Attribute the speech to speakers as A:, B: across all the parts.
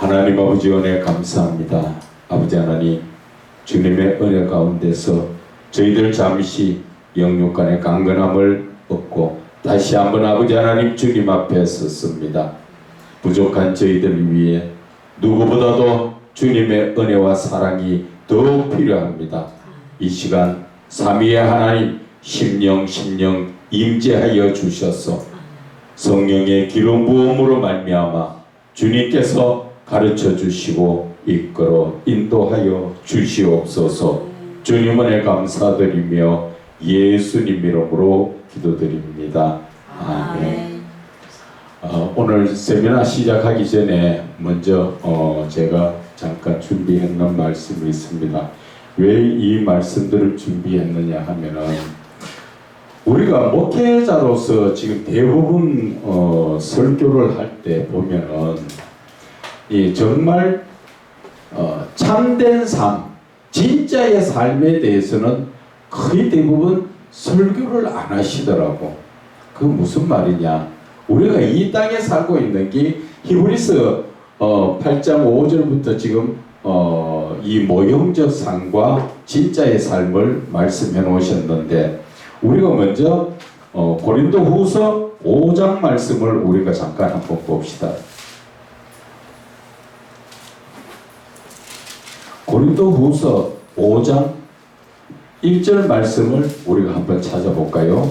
A: 하나님 아버지 은혜 감사합니다. 아버지 하나님, 주님의 은혜 가운데서 저희들 잠시 영육간의 강건함을 얻고 다시 한번 아버지 하나님 주님 앞에 섰습니다. 부족한 저희들을 위해 누구보다도 주님의 은혜와 사랑이 더 필요합니다. 이 시간 삼위의 하나님 심령 임재하여 주셔서 성령의 기름 부음으로 말미암아 주님께서 가르쳐 주시고 이끌어 인도하여 주시옵소서. 주님 은혜 감사드리며 예수님 이름으로 기도드립니다. 아멘. 오늘 세미나 시작하기 전에 먼저 제가 잠깐 준비했는 말씀이 있습니다. 왜 이 말씀들을 준비했느냐 하면은 우리가 목회자로서 지금 대부분 설교를 할 때 보면은 이 정말 참된 삶, 진짜의 삶에 대해서는 거의 대부분 설교를 안 하시더라고. 그 무슨 말이냐? 우리가 이 땅에 살고 있는 게 히브리서 8장 5절부터 지금 이 모형적 삶과 진짜의 삶을 말씀해 놓으셨는데 우리가 먼저 고린도후서 5장 말씀을 우리가 잠깐 한번 봅시다. 고린도후서 5장 1절 말씀을 우리가 한번 찾아볼까요?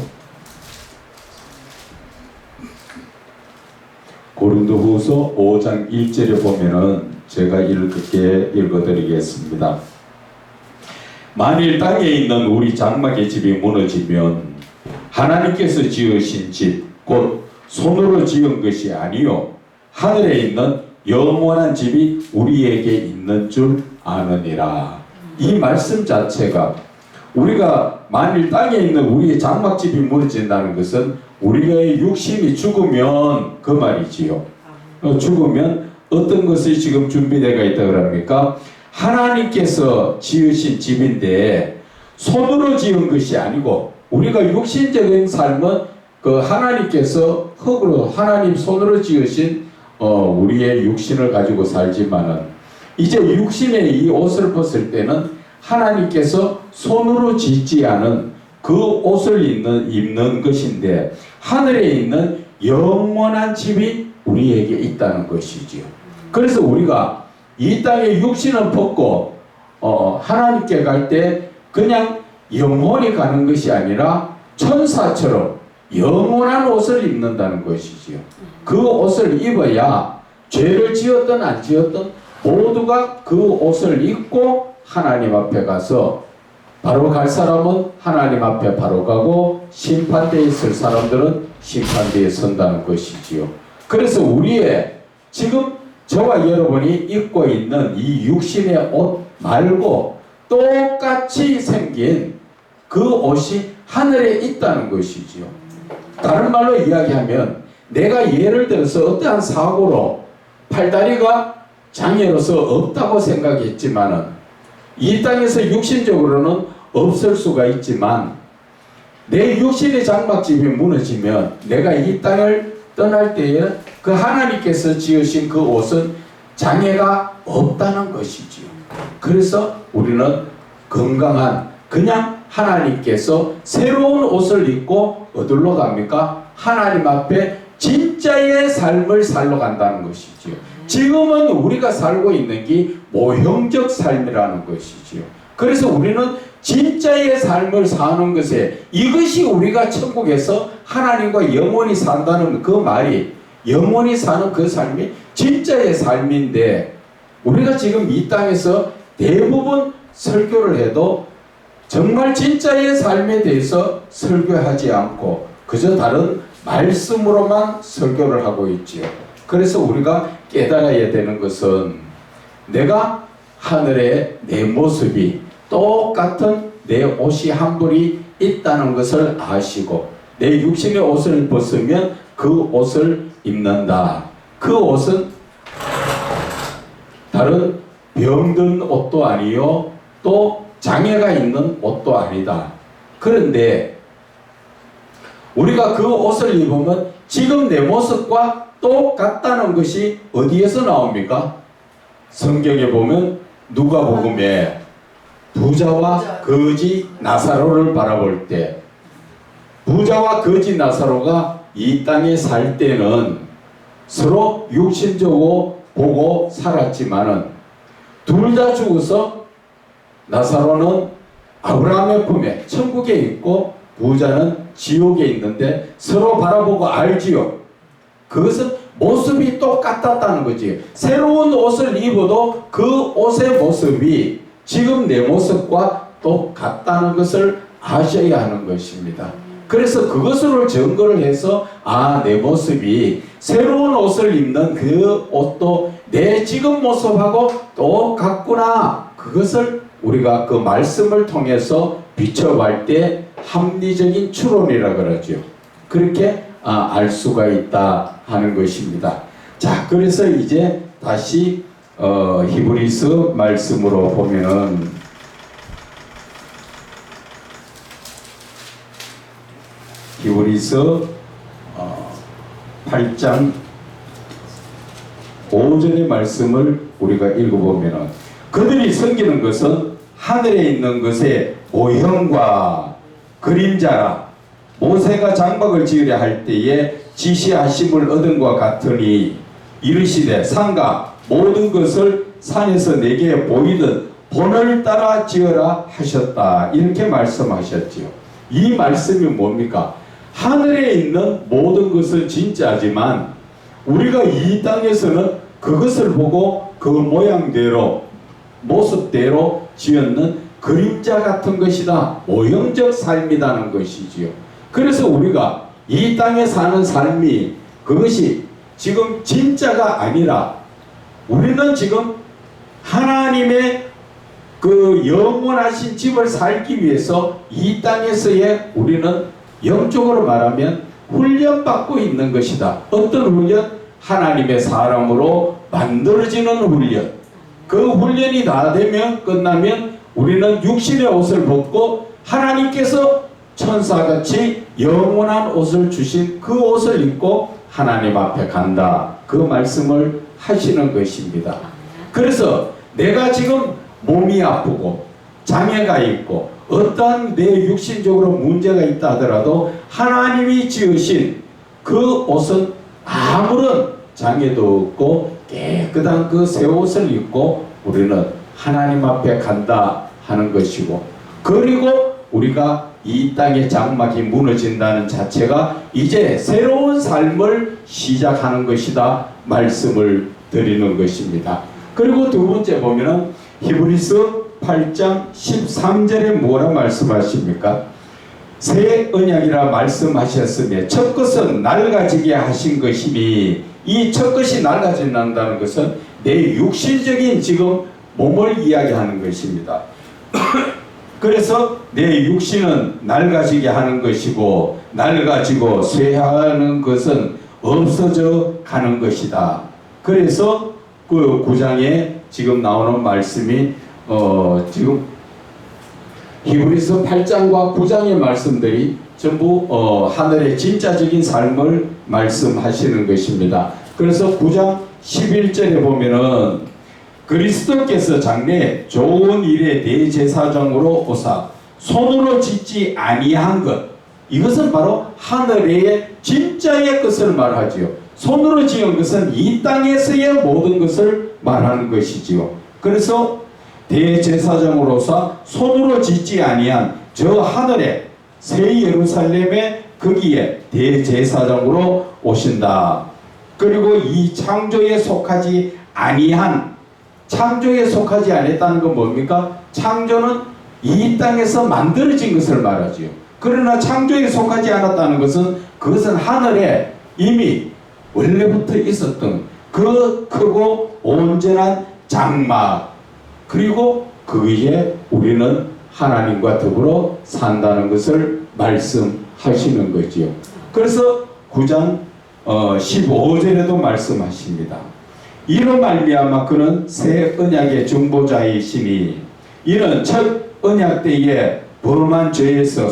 A: 고린도후서 5장 1절에 보면은 제가 읽어드리겠습니다. 만일 땅에 있는 우리 장막의 집이 무너지면 하나님께서 지으신 집 곧 손으로 지은 것이 아니요 하늘에 있는 영원한 집이 우리에게 있는 줄 아느니라. 이 말씀 자체가 우리가 만일 땅에 있는 우리의 장막집이 무너진다는 것은 우리의 육신이 죽으면 그 말이지요. 죽으면 어떤 것이 지금 준비되어 있다 그럽니까? 하나님께서 지으신 집인데 손으로 지은 것이 아니고 우리가 육신적인 삶은 그 하나님께서 흙으로 하나님 손으로 지으신 우리의 육신을 가지고 살지만은 이제 육신의 이 옷을 벗을 때는 하나님께서 손으로 짓지 않은 그 옷을 입는 것인데 하늘에 있는 영원한 집이 우리에게 있다는 것이지요. 그래서 우리가 이 땅의 육신을 벗고 하나님께 갈 때 그냥 영원히 가는 것이 아니라 천사처럼 영원한 옷을 입는다는 것이지요. 그 옷을 입어야 죄를 지었든 안 지었든 모두가 그 옷을 입고 하나님 앞에 가서 바로 갈 사람은 하나님 앞에 바로 가고 심판대에 있을 사람들은 심판대에 선다는 것이지요. 그래서 우리의 지금 저와 여러분이 입고 있는 이 육신의 옷 말고 똑같이 생긴 그 옷이 하늘에 있다는 것이지요. 다른 말로 이야기하면 내가 예를 들어서 어떠한 사고로 팔다리가 장애로서 없다고 생각했지만은 이 땅에서 육신적으로는 없을 수가 있지만 내 육신의 장막집이 무너지면 내가 이 땅을 떠날 때에 그 하나님께서 지으신 그 옷은 장애가 없다는 것이지요. 그래서 우리는 건강한 그냥 하나님께서 새로운 옷을 입고 어디로 갑니까? 하나님 앞에 진짜의 삶을 살러 간다는 것이지요. 지금은 우리가 살고 있는 게 모형적 삶이라는 것이지요. 그래서 우리는 진짜의 삶을 사는 것에 이것이 우리가 천국에서 하나님과 영원히 산다는 그 말이 영원히 사는 그 삶이 진짜의 삶인데 우리가 지금 이 땅에서 대부분 설교를 해도 정말 진짜의 삶에 대해서 설교하지 않고 그저 다른 말씀으로만 설교를 하고 있지요. 그래서 우리가 깨달아야 되는 것은 내가 하늘에 내 모습이 똑같은 내 옷이 한 벌이 있다는 것을 아시고 내 육신의 옷을 벗으면 그 옷을 입는다. 그 옷은 다른 병든 옷도 아니요 또 장애가 있는 옷도 아니다. 그런데 우리가 그 옷을 입으면 지금 내 모습과 똑같다는 것이 어디에서 나옵니까? 성경에 보면 누가복음에 부자와 거지 나사로를 바라볼 때, 부자와 거지 나사로가 이 땅에 살 때는 서로 육신적으로 보고 살았지만은 둘 다 죽어서 나사로는 아브라함의 품에 천국에 있고 부자는 지옥에 있는데 서로 바라보고 알지요. 그것은 모습이 똑같았다는 거지. 새로운 옷을 입어도 그 옷의 모습이 지금 내 모습과 똑같다는 것을 아셔야 하는 것입니다. 그래서 그것으로 증거를 해서 내 모습이 새로운 옷을 입는 그 옷도 내 지금 모습하고 똑같구나. 그것을 우리가 그 말씀을 통해서 비춰볼 때 합리적인 추론이라 그러죠. 그렇게 알 수가 있다 하는 것입니다. 자, 그래서 이제 다시 히브리서 말씀으로 보면은 히브리서 8장 5절의 말씀을 우리가 읽어보면은 그들이 섬기는 것은 하늘에 있는 것의 모형과 그림자라. 모세가 장막을 지으려 할 때에 지시하심을 얻은 것 같으니 이르시되 산과 모든 것을 산에서 내게 보이듯 본을 따라 지어라 하셨다. 이렇게 말씀하셨지요. 이 말씀이 뭡니까? 하늘에 있는 모든 것은 진짜지만 우리가 이 땅에서는 그것을 보고 그 모양대로 모습대로 지었는 그림자 같은 것이다. 모형적 삶이라는 것이지요. 그래서 우리가 이 땅에 사는 삶이 그것이 지금 진짜가 아니라 우리는 지금 하나님의 그 영원하신 집을 살기 위해서 이 땅에서의 우리는 영적으로 말하면 훈련받고 있는 것이다. 어떤 훈련? 하나님의 사람으로 만들어지는 훈련. 그 훈련이 다 되면 끝나면 우리는 육신의 옷을 벗고 하나님께서 천사같이 영원한 옷을 주신 그 옷을 입고 하나님 앞에 간다. 그 말씀을 하시는 것입니다. 그래서 내가 지금 몸이 아프고 장애가 있고 어떠한 내 육신적으로 문제가 있다 하더라도 하나님이 지으신 그 옷은 아무런 장애도 없고 깨끗한 그 새 옷을 입고 우리는 하나님 앞에 간다 하는 것이고, 그리고 우리가 이 땅의 장막이 무너진다는 자체가 이제 새로운 삶을 시작하는 것이다 말씀을 드리는 것입니다. 그리고 두 번째 보면은 히브리서 8장 13절에 뭐라 말씀하십니까? 새 언약이라 말씀하셨으며 첫 것은 낡아지게 하신 것이니, 이 첫 것이 낡아진다는 것은 내 육신적인 지금 몸을 이야기하는 것입니다. 그래서 내 육신은 낡아지게 하는 것이고 낡아지고 쇠하는 것은 없어져 가는 것이다. 그래서 그 9장에 지금 나오는 말씀이 지금 히브리서 8장과 9장의 말씀들이 전부 하늘의 진짜적인 삶을 말씀하시는 것입니다. 그래서 9장 11절에 보면은 그리스도께서 장래 좋은 일의 대제사장으로 오사 손으로 짓지 아니한 것, 이것은 바로 하늘의 진짜의 것을 말하지요. 손으로 지은 것은 이 땅에서의 모든 것을 말하는 것이지요. 그래서 대제사장으로서 손으로 짓지 아니한 저 하늘의 새 예루살렘의 거기에 대제사장으로 오신다. 그리고 이 창조에 속하지 아니한, 창조에 속하지 않았다는 건 뭡니까? 창조는 이 땅에서 만들어진 것을 말하지요. 그러나 창조에 속하지 않았다는 것은 그것은 하늘에 이미 원래부터 있었던 그 크고 온전한 장막, 그리고 거기에 우리는 하나님과 더불어 산다는 것을 말씀하시는 거지요. 그래서 9장 15절에도 말씀하십니다. 이로 말미암아 그는 새 언약의 중보자이시니 이는 첫 언약 때에 범한 죄에서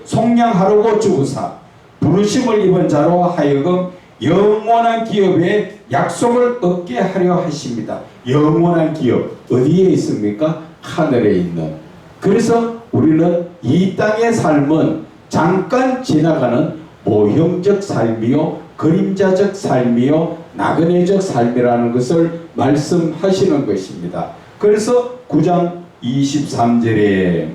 A: 속량하려고 죽으사 부르심을 입은 자로 하여금 영원한 기업에 약속을 얻게 하려 하십니다. 영원한 기업 어디에 있습니까? 하늘에 있는. 그래서 우리는 이 땅의 삶은 잠깐 지나가는 모형적 삶이요, 그림자적 삶이요, 나그네적 삶이라는 것을 말씀하시는 것입니다. 그래서 9장 23절에,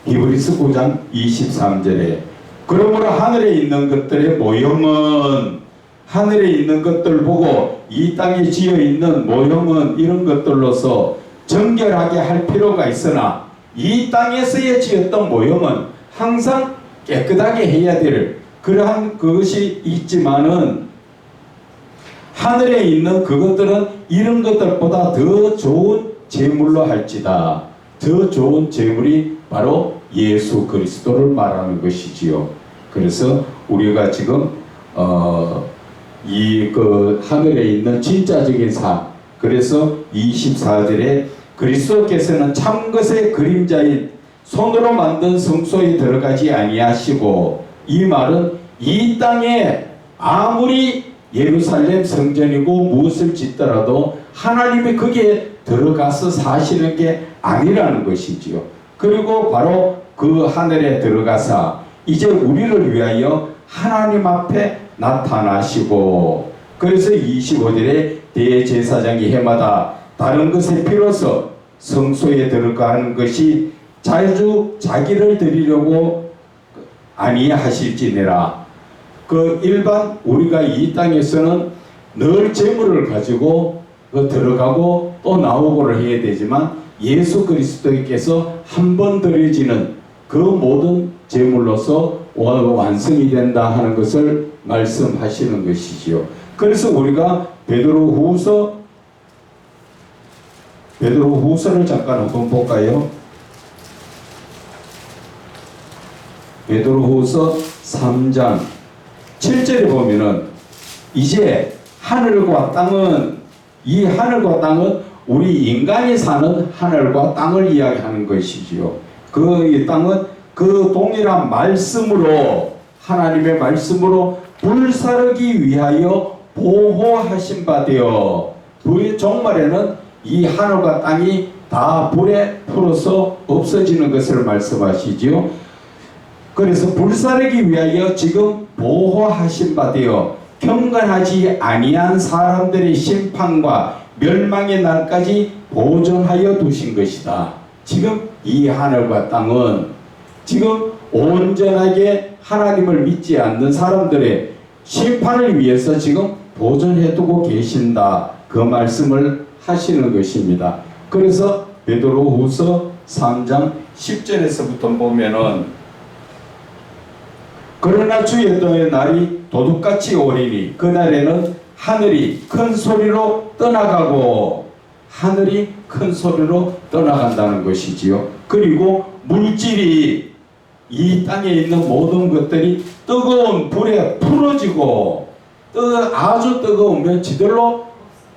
A: 히브리서 9장 23절에 그러므로 하늘에 있는 것들의 모형은, 하늘에 있는 것들 보고 이 땅에 지어 있는 모형은 이런 것들로서 정결하게 할 필요가 있으나 이 땅에서의 지었던 모형은 항상 깨끗하게 해야 될 그러한 그것이 있지만은 하늘에 있는 그것들은 이런 것들보다 더 좋은 제물로 할지다. 더 좋은 제물이 바로 예수 그리스도를 말하는 것이지요. 그래서 우리가 지금 이 하늘에 있는 진짜적인 삶, 그래서 24절에 그리스도께서는 참것의 그림자인 손으로 만든 성소에 들어가지 아니하시고, 이 말은 이 땅에 아무리 예루살렘 성전이고 무엇을 짓더라도 하나님이 거기에 들어가서 사시는 게 아니라는 것이지요. 그리고 바로 그 하늘에 들어가사 이제 우리를 위하여 하나님 앞에 나타나시고, 그래서 25절에 대제사장이 해마다 다른 것에 비로소 성소에 들어가는 것이 자주 자기를 드리려고 아니하실지니라. 그 일반 우리가 이 땅에서는 늘 재물을 가지고 들어가고 또 나오고를 해야 되지만 예수 그리스도께서 한 번 드려지는 그 모든 재물로서 완성이 된다 하는 것을 말씀하시는 것이지요. 그래서 우리가 베드로후서를 잠깐 한번 볼까요? 베드로후서 3장 7절에 보면은 이제 하늘과 땅은, 이 하늘과 땅은 우리 인간이 사는 하늘과 땅을 이야기하는 것이지요. 이 땅은 그 동일한 말씀으로, 하나님의 말씀으로 불사르기 위하여 보호하신 바 되어, 종말에는 이 하늘과 땅이 다 불에 풀어서 없어지는 것을 말씀하시지요. 그래서 불사르기 위하여 지금 보호하신 바 되어 경건하지 아니한 사람들의 심판과 멸망의 날까지 보존하여 두신 것이다. 지금 이 하늘과 땅은 지금 온전하게 하나님을 믿지 않는 사람들의 심판을 위해서 지금 보존해 두고 계신다. 그 말씀을 하시는 것입니다. 그래서 베드로후서 3장 10절에서부터 보면은 그러나 주의 날이 도둑같이 오리니 그날에는 하늘이 큰 소리로 떠나가고, 하늘이 큰 소리로 떠나간다는 것이지요. 그리고 물질이, 이 땅에 있는 모든 것들이 뜨거운 불에 풀어지고 아주 뜨거우면 지들로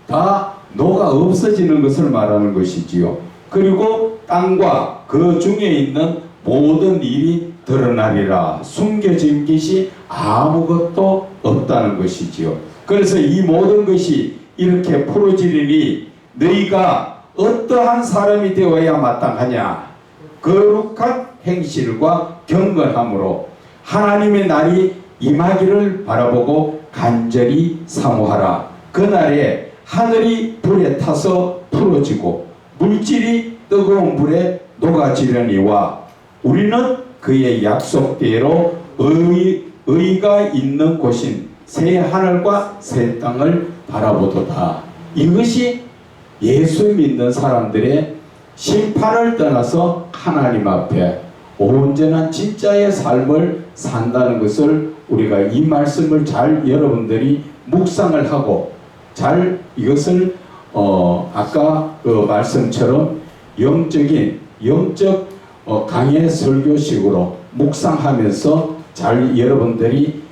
A: 다 녹아 없어지는 것을 말하는 것이지요. 그리고 땅과 그 중에 있는 모든 일이 드러나리라. 숨겨진 것이 아무것도 없다는 것이지요. 그래서 이 모든 것이 이렇게 풀어지리니 너희가 어떠한 사람이 되어야 마땅하냐? 거룩한 행실과 경건함으로 하나님의 날이 임하기를 바라보고 간절히 사모하라. 그날에 하늘이 불에 타서 풀어지고 물질이 뜨거운 불에 녹아지려니와 우리는 그의 약속대로 의가 있는 곳인 새 하늘과 새 땅을 바라보도다. 이것이 예수 믿는 사람들의 심판을 떠나서 하나님 앞에 온전한 진짜의 삶을 산다는 것을 우리가 이 말씀을 잘 여러분들이 묵상을 하고 잘 이것을 아까 그 말씀처럼 영적 강의 설교식으로 묵상하면서 잘 여러분들이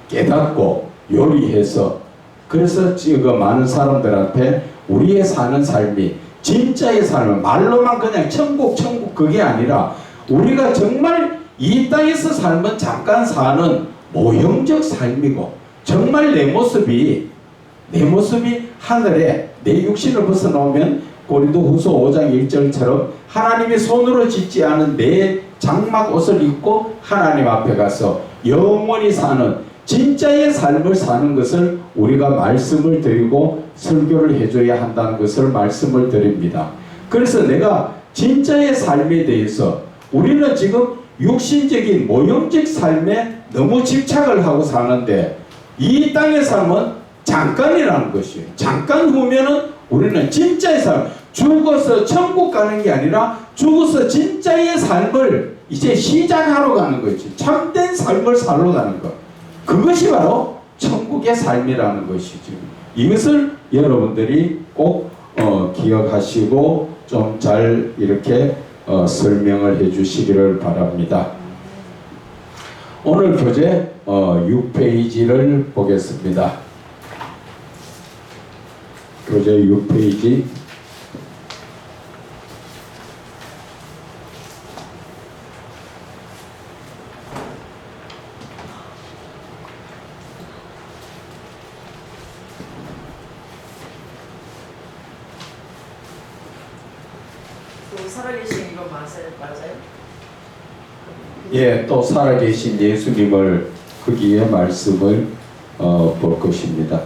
A: 깨닫고 요리해서, 그래서 지금 많은 사람들한테 우리의 사는 삶이 진짜의 삶은 말로만 그냥 천국 그게 아니라 우리가 정말 이 땅에서 삶은 잠깐 사는 모형적 삶이고 정말 내 모습이 내 모습이 하늘에 내 육신을 벗어나오면 고린도후서 5장 1절처럼 하나님이 손으로 짓지 않은 내 장막 옷을 입고 하나님 앞에 가서 영원히 사는 진짜의 삶을 사는 것을 우리가 말씀을 드리고 설교를 해줘야 한다는 것을 말씀을 드립니다. 그래서 내가 진짜의 삶에 대해서 우리는 지금 육신적인 모형적 삶에 너무 집착을 하고 사는데 이 땅의 삶은 잠깐이라는 것이에요. 잠깐 후면은 우리는 진짜의 삶, 죽어서 천국 가는 게 아니라 죽어서 진짜의 삶을 이제 시작하러 가는 거지. 참된 삶을 살러 가는 것. 그것이 바로 천국의 삶이라는 것이죠. 이것을 여러분들이 꼭 기억하시고 좀 잘 이렇게 설명을 해 주시기를 바랍니다. 오늘 교재 6페이지를 보겠습니다. 교재 6페이지.
B: 살아계신 이거 맞아요?
A: 예, 또 살아계신 예수님을 거기에 말씀을 볼 것입니다.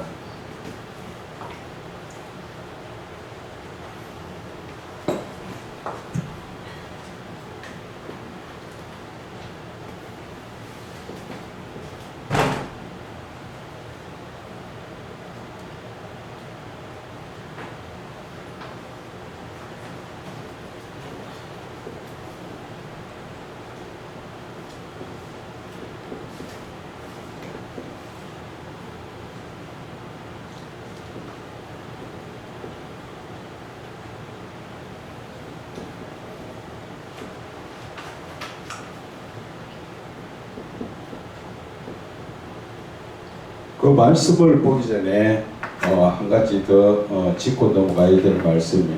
A: 그 말씀을 보기 전에 한 가지 더 짚고 넘어가야 될 말씀이,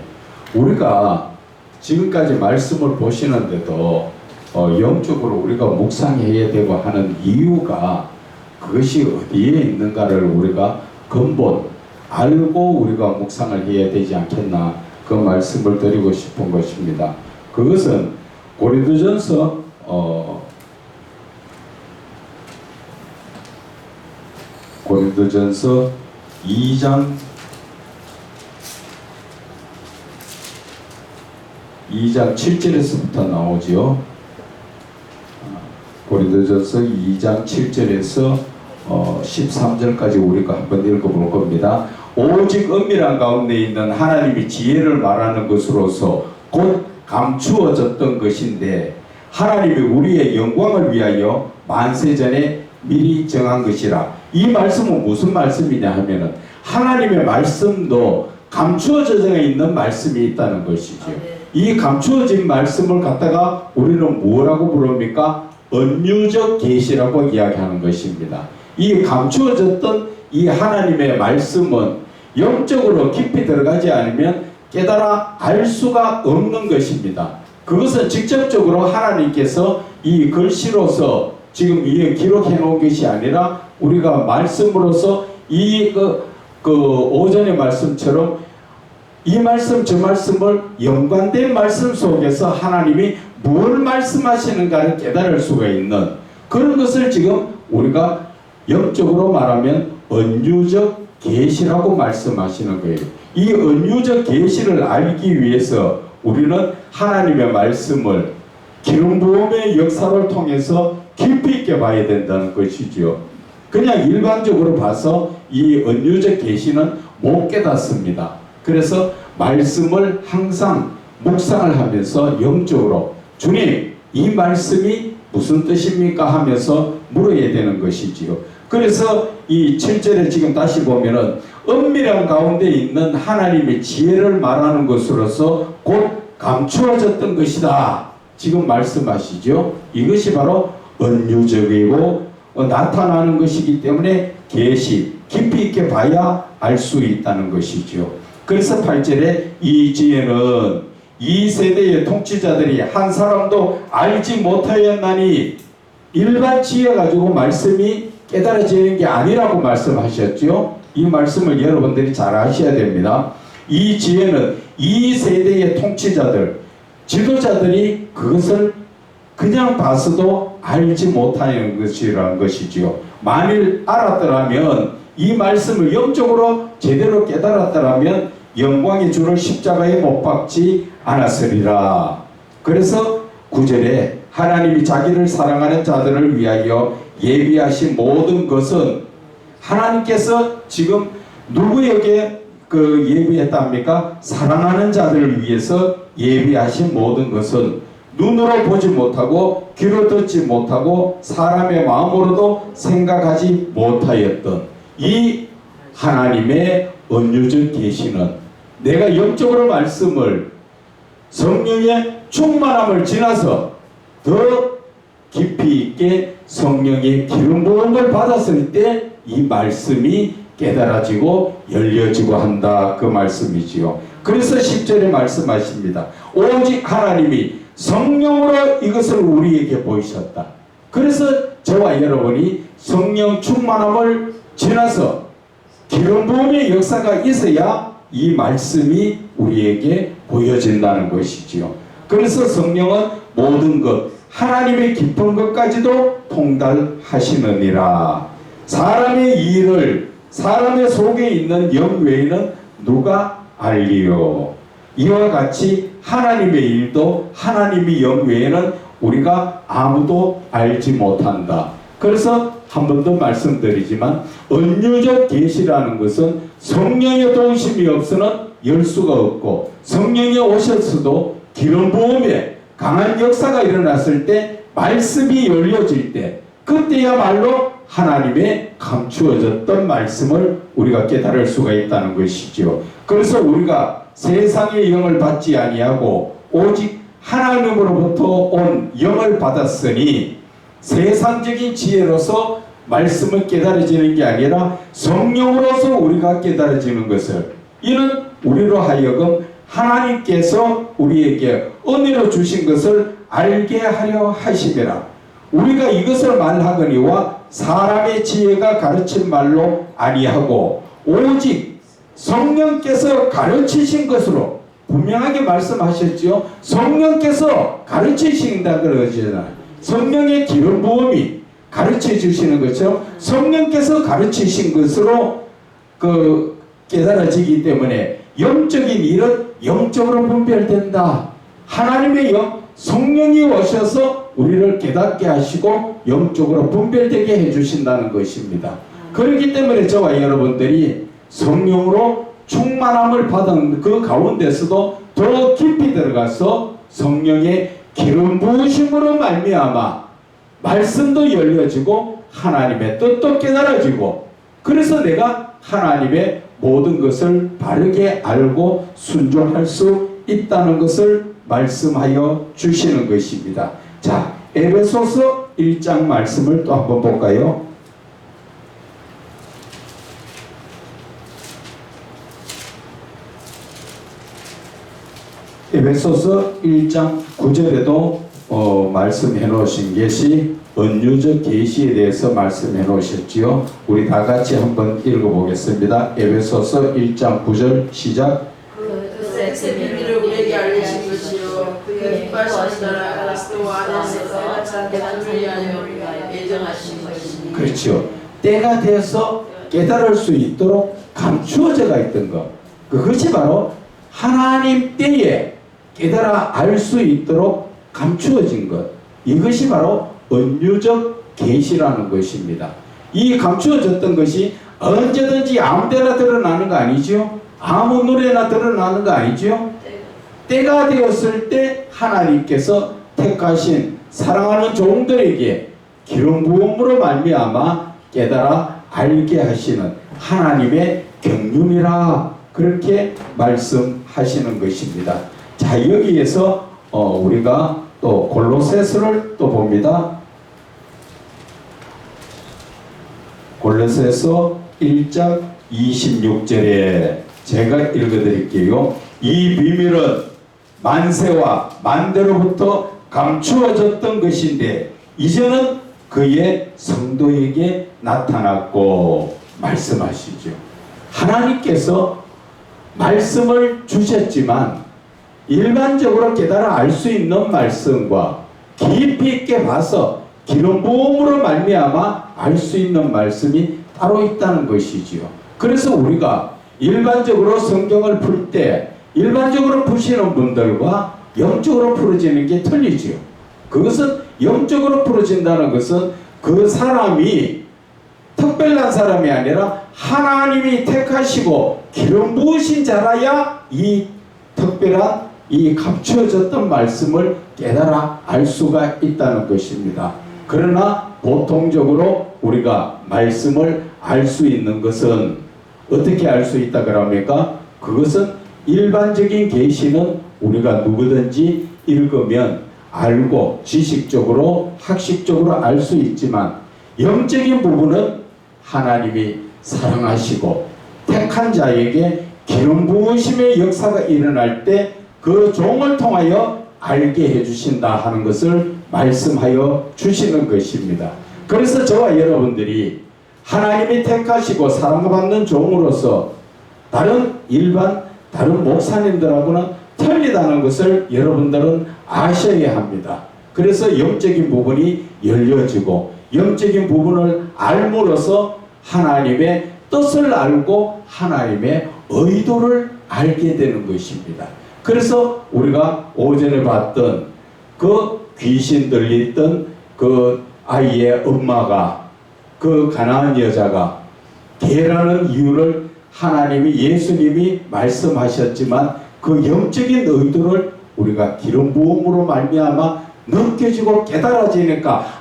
A: 우리가 지금까지 말씀을 보시는데도 영적으로 우리가 묵상해야 되고 하는 이유가 그것이 어디에 있는가를 우리가 근본 알고 우리가 묵상을 해야 되지 않겠나, 그 말씀을 드리고 싶은 것입니다. 그것은 고린도전서 2장 7절에서부터 나오지요. 고린도전서 2장 7절에서 13절까지 우리가 한번 읽어볼 겁니다. 오직 은밀한 가운데 있는 하나님이 지혜를 말하는 것으로서 곧 감추어졌던 것인데 하나님이 우리의 영광을 위하여 만세전에 미리 정한 것이라. 이 말씀은 무슨 말씀이냐 하면은 하나님의 말씀도 감추어져 있는 말씀이 있다는 것이죠. 이 감추어진 말씀을 갖다가 우리는 뭐라고 부릅니까? 은유적 계시라고 이야기하는 것입니다. 이 감추어졌던 이 하나님의 말씀은 영적으로 깊이 들어가지 않으면 깨달아 알 수가 없는 것입니다. 그것은 직접적으로 하나님께서 이 글씨로서 지금 이 기록해 놓은 것이 아니라 우리가 말씀으로서 이 오전의 말씀처럼 이 말씀 저 말씀을 연관된 말씀 속에서 하나님이 뭘 말씀하시는가를 깨달을 수가 있는 그런 것을 지금 우리가 영적으로 말하면 은유적 계시라고 말씀하시는 거예요. 이 은유적 계시를 알기 위해서 우리는 하나님의 말씀을 기름 부음의 역사를 통해서 깊이 있게 봐야 된다는 것이죠. 그냥 일반적으로 봐서 이 은유적 계시는 못 깨닫습니다. 그래서 말씀을 항상 묵상을 하면서 영적으로 주님, 이 말씀이 무슨 뜻입니까? 하면서 물어야 되는 것이지요. 그래서 이 7절에 지금 다시 보면은 은밀한 가운데 있는 하나님의 지혜를 말하는 것으로서 곧 감추어졌던 것이다. 지금 말씀하시죠. 이것이 바로 은유적이고 나타나는 것이기 때문에 계시, 깊이 있게 봐야 알 수 있다는 것이죠. 그래서 8절에 이 지혜는 이 세대의 통치자들이 한 사람도 알지 못하였나니, 일반 지혜 가지고 말씀이 깨달아지는 게 아니라고 말씀하셨죠. 이 말씀을 여러분들이 잘 아셔야 됩니다. 이 지혜는 이 세대의 통치자들, 지도자들이 그것을 그냥 봐서도 알지 못하는 것이라는 것이지요. 만일 알았더라면, 이 말씀을 영적으로 제대로 깨달았더라면 영광의 주를 십자가에 못 박지 않았으리라. 그래서 9절에 하나님이 자기를 사랑하는 자들을 위하여 예비하신 모든 것은, 하나님께서 지금 누구에게 예비했답니까? 사랑하는 자들을 위해서 예비하신 모든 것은 눈으로 보지 못하고 귀로 듣지 못하고 사람의 마음으로도 생각하지 못하였던 이 하나님의 은유적 계시는, 내가 영적으로 말씀을 성령의 충만함을 지나서 더 깊이 있게 성령의 기름 부음을 받았을 때 이 말씀이 깨달아지고 열려지고 한다, 그 말씀이지요. 그래서 10절에 말씀하십니다. 오직 하나님이 성령으로 이것을 우리에게 보이셨다. 그래서 저와 여러분이 성령 충만함을 지나서 기름 부음의 역사가 있어야 이 말씀이 우리에게 보여진다는 것이지요. 그래서 성령은 모든 것, 하나님의 깊은 것까지도 통달하시느니라. 사람의 일을 사람의 속에 있는 영 외에는 누가 알리요. 이와 같이 하나님의 일도 하나님의 영 외에는 우리가 아무도 알지 못한다. 그래서 한 번 더 말씀드리지만, 은유적 계시라는 것은 성령의 도우심이 없으면 열 수가 없고, 성령이 오셨어도 기름 부음에 강한 역사가 일어났을 때, 말씀이 열려질 때, 그때야말로 하나님의 감추어졌던 말씀을 우리가 깨달을 수가 있다는 것이지요. 그래서 우리가 세상의 영을 받지 아니하고 오직 하나님으로부터 온 영을 받았으니, 세상적인 지혜로서 말씀을 깨달아지는 게 아니라 성령으로서 우리가 깨달아지는 것을, 이는 우리로 하여금 하나님께서 우리에게 은혜로 주신 것을 알게 하려 하심이라. 우리가 이것을 말하거니와 사람의 지혜가 가르친 말로 아니하고 오직 성령께서 가르치신 것으로, 분명하게 말씀하셨지요. 성령께서 가르치신다 그러잖아요. 성령의 기름 부음이 가르쳐 주시는 것처럼 성령께서 가르치신 것으로 깨달아지기 때문에 영적인 일은 영적으로 분별된다. 하나님의 영, 성령이 오셔서 우리를 깨닫게 하시고 영적으로 분별되게 해주신다는 것입니다. 그렇기 때문에 저와 여러분들이 성령으로 충만함을 받은 그 가운데서도 더 깊이 들어가서 성령의 기름 부으심으로 말미암아 말씀도 열려지고 하나님의 뜻도 깨달아지고, 그래서 내가 하나님의 모든 것을 바르게 알고 순종할 수 있다는 것을 말씀하여 주시는 것입니다. 자, 에베소서 1장 말씀을 또 한번 볼까요? 에베소서 1장 9절에도 말씀해 놓으신 것이 은유적 계시에 대해서 말씀해 놓으셨지요. 우리 다 같이 한번 읽어보겠습니다. 에베소서 1장 9절 시작.
B: 그 비밀을 우리에게 알리신 것이요 그의 기뻐하시는 나라 그리스도 안에서 자기를 위하여 예정하신 것이니.
A: 그렇죠. 때가 되어서 깨달을 수 있도록 감추어져가 있던 것, 그것이 바로 하나님 때에 깨달아 알 수 있도록 감추어진 것, 이것이 바로 은유적 계시라는 것입니다. 이 감추어졌던 것이 언제든지 아무데나 드러나는 거 아니죠? 아무 노래나 드러나는 거 아니죠? 때가 되었을 때 하나님께서 택하신 사랑하는 종들에게 기름 부음으로 말미암아 깨달아 알게 하시는 하나님의 경륜이라, 그렇게 말씀하시는 것입니다. 자, 여기에서 우리가 또 골로새서를 또 봅니다. 골로새서 1장 26절에 제가 읽어드릴게요. 이 비밀은 만세와 만대로부터 감추어졌던 것인데 이제는 그의 성도에게 나타났고, 말씀하시죠. 하나님께서 말씀을 주셨지만 일반적으로 깨달아 알 수 있는 말씀과 깊이 있게 봐서 기름 부음으로 말미암아 알 수 있는 말씀이 따로 있다는 것이지요. 그래서 우리가 일반적으로 성경을 풀 때 일반적으로 푸시는 분들과 영적으로 풀어지는 게 틀리지요. 그것은 영적으로 풀어진다는 것은 그 사람이 특별한 사람이 아니라 하나님이 택하시고 기름 부으신 자라야 이 특별한 이 감추어졌던 말씀을 깨달아 알 수가 있다는 것입니다. 그러나 보통적으로 우리가 말씀을 알 수 있는 것은 어떻게 알 수 있다 그럽니까? 그것은 일반적인 계시는 우리가 누구든지 읽으면 알고 지식적으로 학식적으로 알 수 있지만 영적인 부분은 하나님이 사랑하시고 택한 자에게 기름 부으심의 역사가 일어날 때 그 종을 통하여 알게 해주신다 하는 것을 말씀하여 주시는 것입니다. 그래서 저와 여러분들이 하나님이 택하시고 사랑받는 종으로서 다른 목사님들하고는 틀리다는 것을 여러분들은 아셔야 합니다. 그래서 영적인 부분이 열려지고 영적인 부분을 알므로써 하나님의 뜻을 알고 하나님의 의도를 알게 되는 것입니다. 그래서 우리가 오전에 봤던 그 귀신 들렸던 그 아이의 엄마가 그 가나안 여자가 개라는 이유를 하나님이 예수님이 말씀하셨지만 그 영적인 의도를 우리가 기름 부음으로 말미암아 느껴지고 깨달아지니까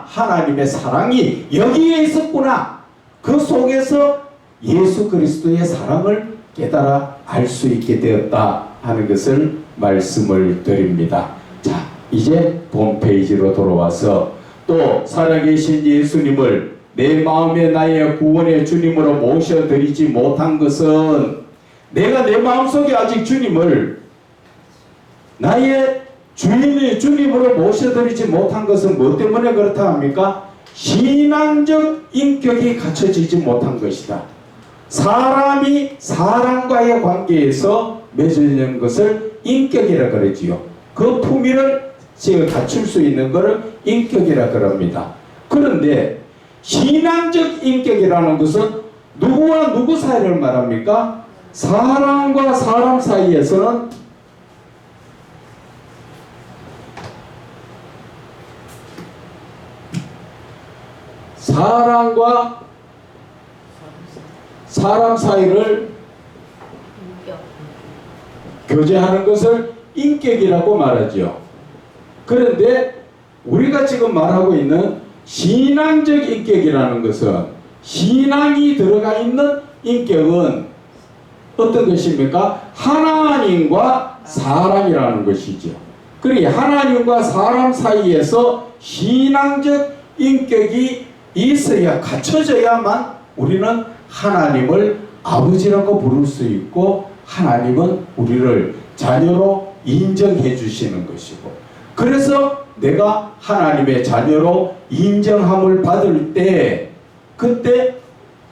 A: 하나님의 사랑이 여기에 있었구나. 그 속에서 예수 그리스도의 사랑을 깨달아 알 수 있게 되었다 하는 것을 말씀을 드립니다. 자, 이제 본 페이지로 돌아와서 또 살아계신 예수님을 내 마음에 나의 구원의 주님으로 모셔드리지 못한 것은 내가 내 마음속에 아직 주님을 나의 주인의 주님으로 모셔드리지 못한 것은 뭐 때문에 그렇다 합니까? 신앙적 인격이 갖춰지지 못한 것이다. 사람이 사람과의 관계에서 맺어지는 것을 인격이라 그러지요. 그 품위를 갖출 수 있는 것을 인격이라 그럽니다. 그런데 신앙적 인격이라는 것은 누구와 누구 사이를 말합니까? 사람과 사람 사이에서는 사람과 사람 사이를 교제하는 것을 인격이라고 말하죠. 그런데 우리가 지금 말하고 있는 신앙적 인격이라는 것은 신앙이 들어가 있는 인격은 어떤 것입니까? 하나님과 사람이라는 것이죠. 그러니 하나님과 사람 사이에서 신앙적 인격이 있어야 갖춰져야만 우리는 하나님을 아버지라고 부를 수 있고 하나님은 우리를 자녀로 인정해 주시는 것이고 그래서 내가 하나님의 자녀로 인정함을 받을 때 그때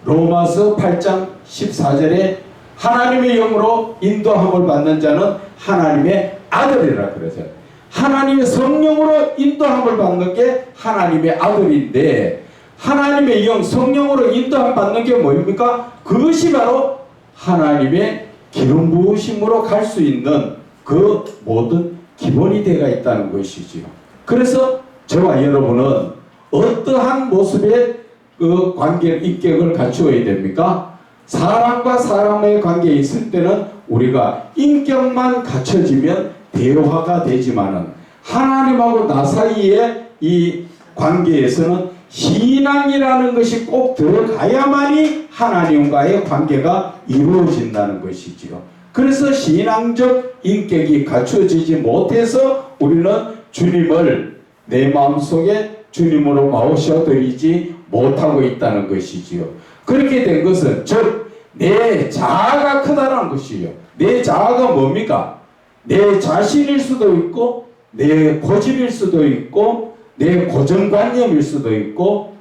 A: 로마서 8장 14절에 하나님의 영으로 인도함을 받는 자는 하나님의 아들이라 그러죠. 하나님의 성령으로 인도함을 받는 게 하나님의 아들인데 하나님의 영 성령으로 인도함 받는 게 뭡니까? 그것이 바로 하나님의 기름 부으심으로 갈 수 있는 그 모든 기본이 되어 있다는 것이지요. 그래서 저와 여러분은 어떠한 모습의 그 관계 인격을 갖추어야 됩니까? 사람과 사람의 관계에 있을 때는 우리가 인격만 갖춰지면 대화가 되지만은 하나님하고 나 사이의 이 관계에서는 신앙이라는 것이 꼭 들어가야만이 하나님과의 관계가 이루어진다는 것이지요. 그래서 신앙적 인격이 갖춰지지 못해서 우리는 주님을 내 마음속에 주님으로 모셔드리지 못하고 있다는 것이지요. 그렇게 된 것은 즉 내 자아가 크다는 것이요. 내 자아가 뭡니까? 내 자신일 수도 있고 내 고집일 수도 있고 내 고정관념일 수도 있고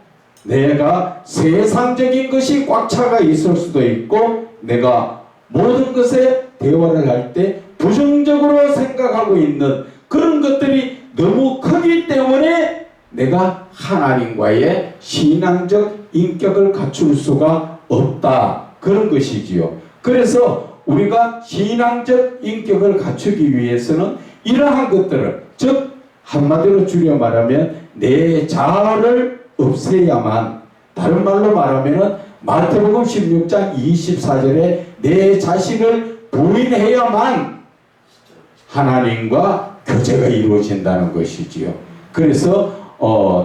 A: 내가 세상적인 것이 꽉 차가 있을 수도 있고 내가 모든 것에 대화를 할 때 부정적으로 생각하고 있는 그런 것들이 너무 크기 때문에 내가 하나님과의 신앙적 인격을 갖출 수가 없다. 그런 것이지요. 그래서 우리가 신앙적 인격을 갖추기 위해서는 이러한 것들을, 즉 한마디로 줄여 말하면 내 자아를 없애야만, 다른 말로 말하면 마태복음 16장 24절에 내 자신을 부인해야만 하나님과 교제가 이루어진다는 것이지요. 그래서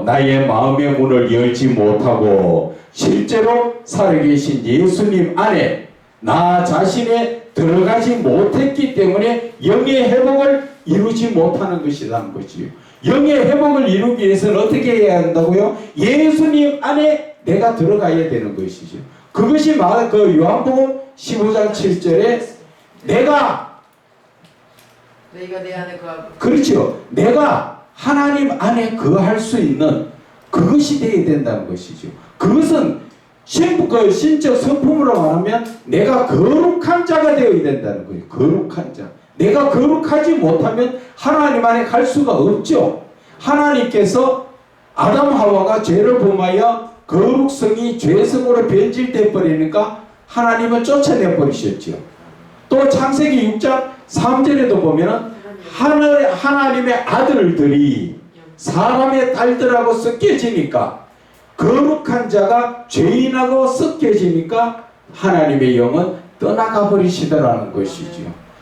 A: 나의 마음의 문을 열지 못하고 실제로 살아계신 예수님 안에 나 자신에 들어가지 못했기 때문에 영의 회복을 이루지 못하는 것이라는 거지요. 영의 회복을 이루기 위해서는 어떻게 해야 한다고요? 예수님 안에 내가 들어가야 되는 것이죠. 그것이 그 요한복음 15장 7절에 내가
B: 내 안에 거하고,
A: 그렇죠. 내가 하나님 안에 거할 수 있는 그것이 되어야 된다는 것이죠. 그것은 신적 성품으로 말하면 내가 거룩한 자가 되어야 된다는 거예요. 거룩한 자. 내가 거룩하지 못하면 하나님 안에 갈 수가 없죠. 하나님께서 아담 하와가 죄를 범하여 거룩성이 죄성으로 변질돼 버리니까 하나님은 쫓아내 버리셨죠. 또 창세기 6장 3절에도 보면은 하나님의 아들들이 사람의 딸들하고 섞여지니까, 거룩한 자가 죄인하고 섞여지니까 하나님의 영은 떠나가 버리시더라는 것이죠.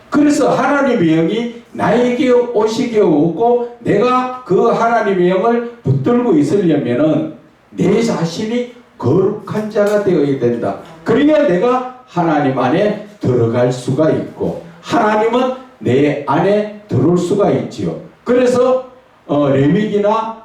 A: 그래서 하나님의 영이 나에게 오시게 오고 내가 그 하나님의 영을 붙들고 있으려면은 내 자신이 거룩한 자가 되어야 된다. 그래야 내가 하나님 안에 들어갈 수가 있고 하나님은 내 안에 들어올 수가 있지요. 그래서 레위기나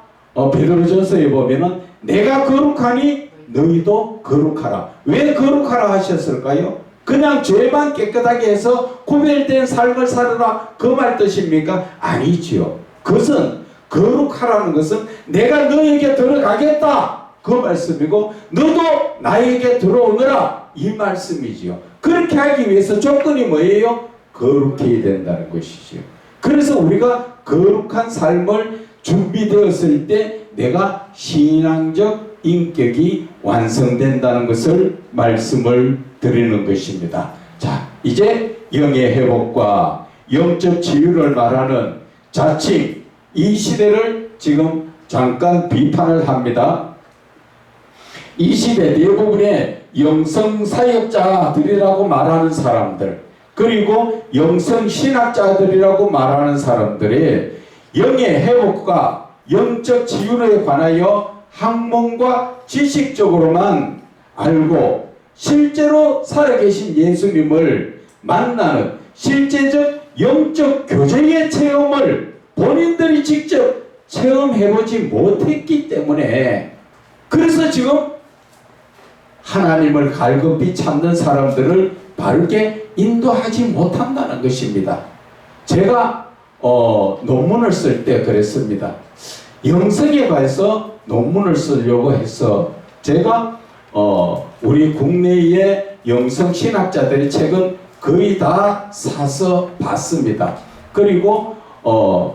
A: 베드로전서에 보면은 내가 거룩하니 너희도 거룩하라. 왜 거룩하라 하셨을까요? 그냥 죄만 깨끗하게 해서 구별된 삶을 살아라 그 말 뜻입니까? 아니지요. 그것은 거룩하라는 것은 내가 너에게 들어가겠다 그 말씀이고 너도 나에게 들어오너라 이 말씀이지요. 그렇게 하기 위해서 조건이 뭐예요? 거룩해야 된다는 것이지요. 그래서 우리가 거룩한 삶을 준비되었을 때 내가 신앙적 인격이 완성된다는 것을 말씀을 드리는 것입니다. 자, 이제 영의 회복과 영적 치유를 말하는 자칭 이 시대를 지금 잠깐 비판을 합니다. 이 시대 대부분의 영성사역자들이라고 말하는 사람들, 그리고 영성신학자들이라고 말하는 사람들의 영의 회복과 영적 치유에 관하여 학문과 지식적으로만 알고 실제로 살아계신 예수님을 만나는 실제적 영적 교제의 체험을 본인들이 직접 체험해보지 못했기 때문에, 그래서 지금 하나님을 갈급히 찾는 사람들을 바르게 인도하지 못한다는 것입니다. 제가 논문을 쓸 때 그랬습니다. 영성에 관해서 논문을 쓰려고 해서 제가 우리 국내의 영성신학자들의 책은 거의 다 사서 봤습니다. 그리고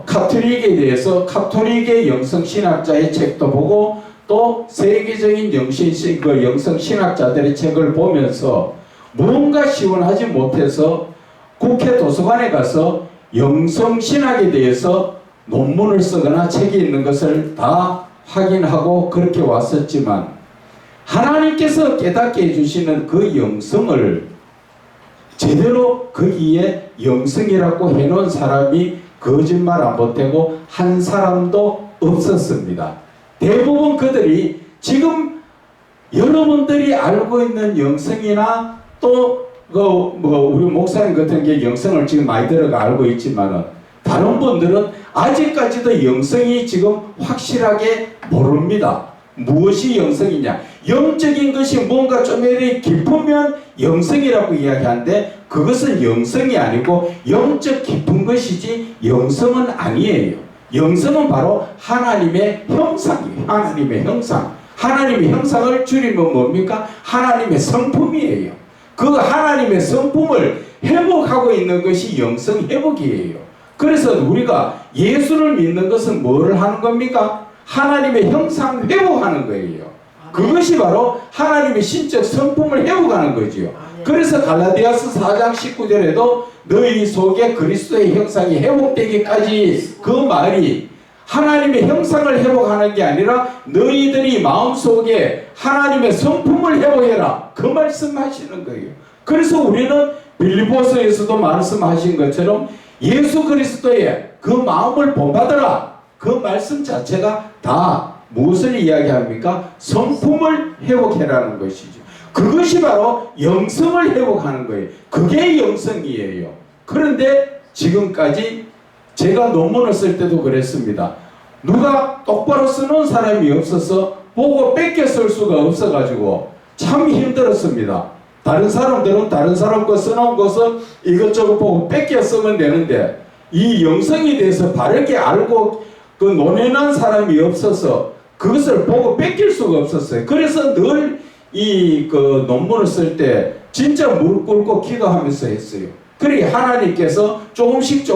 A: 카톨릭에 대해서 카톨릭의 영성신학자의 책도 보고 또 세계적인 영성신학자들의 책을 보면서 무언가 시원하지 못해서 국회 도서관에 가서 영성신학에 대해서 논문을 쓰거나 책이 있는 것을 다 확인하고 그렇게 왔었지만 하나님께서 깨닫게 해주시는 그 영성을 제대로 거기에 영성이라고 해놓은 사람이 거짓말 안 보태고 한 사람도 없었습니다. 대부분 그들이 지금 여러분들이 알고 있는 영성이나 또 우리 목사님 같은 게 영성을 지금 많이 들어가 알고 있지만은 다른 분들은 아직까지도 영성이 지금 확실하게 모릅니다. 무엇이 영성이냐? 영적인 것이 뭔가 좀 이렇게 깊으면 영성이라고 이야기하는데 그것은 영성이 아니고 영적 깊은 것이지 영성은 아니에요. 영성은 바로 하나님의 형상이에요. 하나님의 형상. 하나님의 형상을 줄이면 뭡니까? 하나님의 성품이에요. 그 하나님의 성품을 회복하고 있는 것이 영성 회복이에요. 그래서 우리가 예수를 믿는 것은 뭐를 하는 겁니까? 하나님의 형상 회복하는 거예요. 그것이 바로 하나님의 신적 성품을 회복하는 거지요. 그래서 갈라디아서 4장 19절에도 너희 속에 그리스도의 형상이 회복되기까지 그 말이 하나님의 형상을 회복하는 게 아니라 너희들이 마음속에 하나님의 성품을 회복해라. 그 말씀하시는 거예요. 그래서 우리는 빌립보서에서도 말씀하신 것처럼 예수 그리스도의 그 마음을 본받아라. 그 말씀 자체가 다 무엇을 이야기합니까? 성품을 회복해라는 것이죠. 그것이 바로 영성을 회복하는 거예요. 그게 영성이에요. 그런데 지금까지 제가 논문을 쓸 때도 그랬습니다. 누가 똑바로 쓰는 사람이 없어서 보고 뺏겨 쓸 수가 없어가지고 참 힘들었습니다. 다른 사람들은 다른 사람 거 써놓은 것을 이것저것 보고 뺏겨 쓰면 되는데 이 영성에 대해서 바르게 알고 그 논해난 사람이 없어서 그것을 보고 뺏길 수가 없었어요. 그래서 늘 이 그 논문을 쓸 때 진짜 무릎 꿇고 기도하면서 했어요. 그러니 하나님께서 조금씩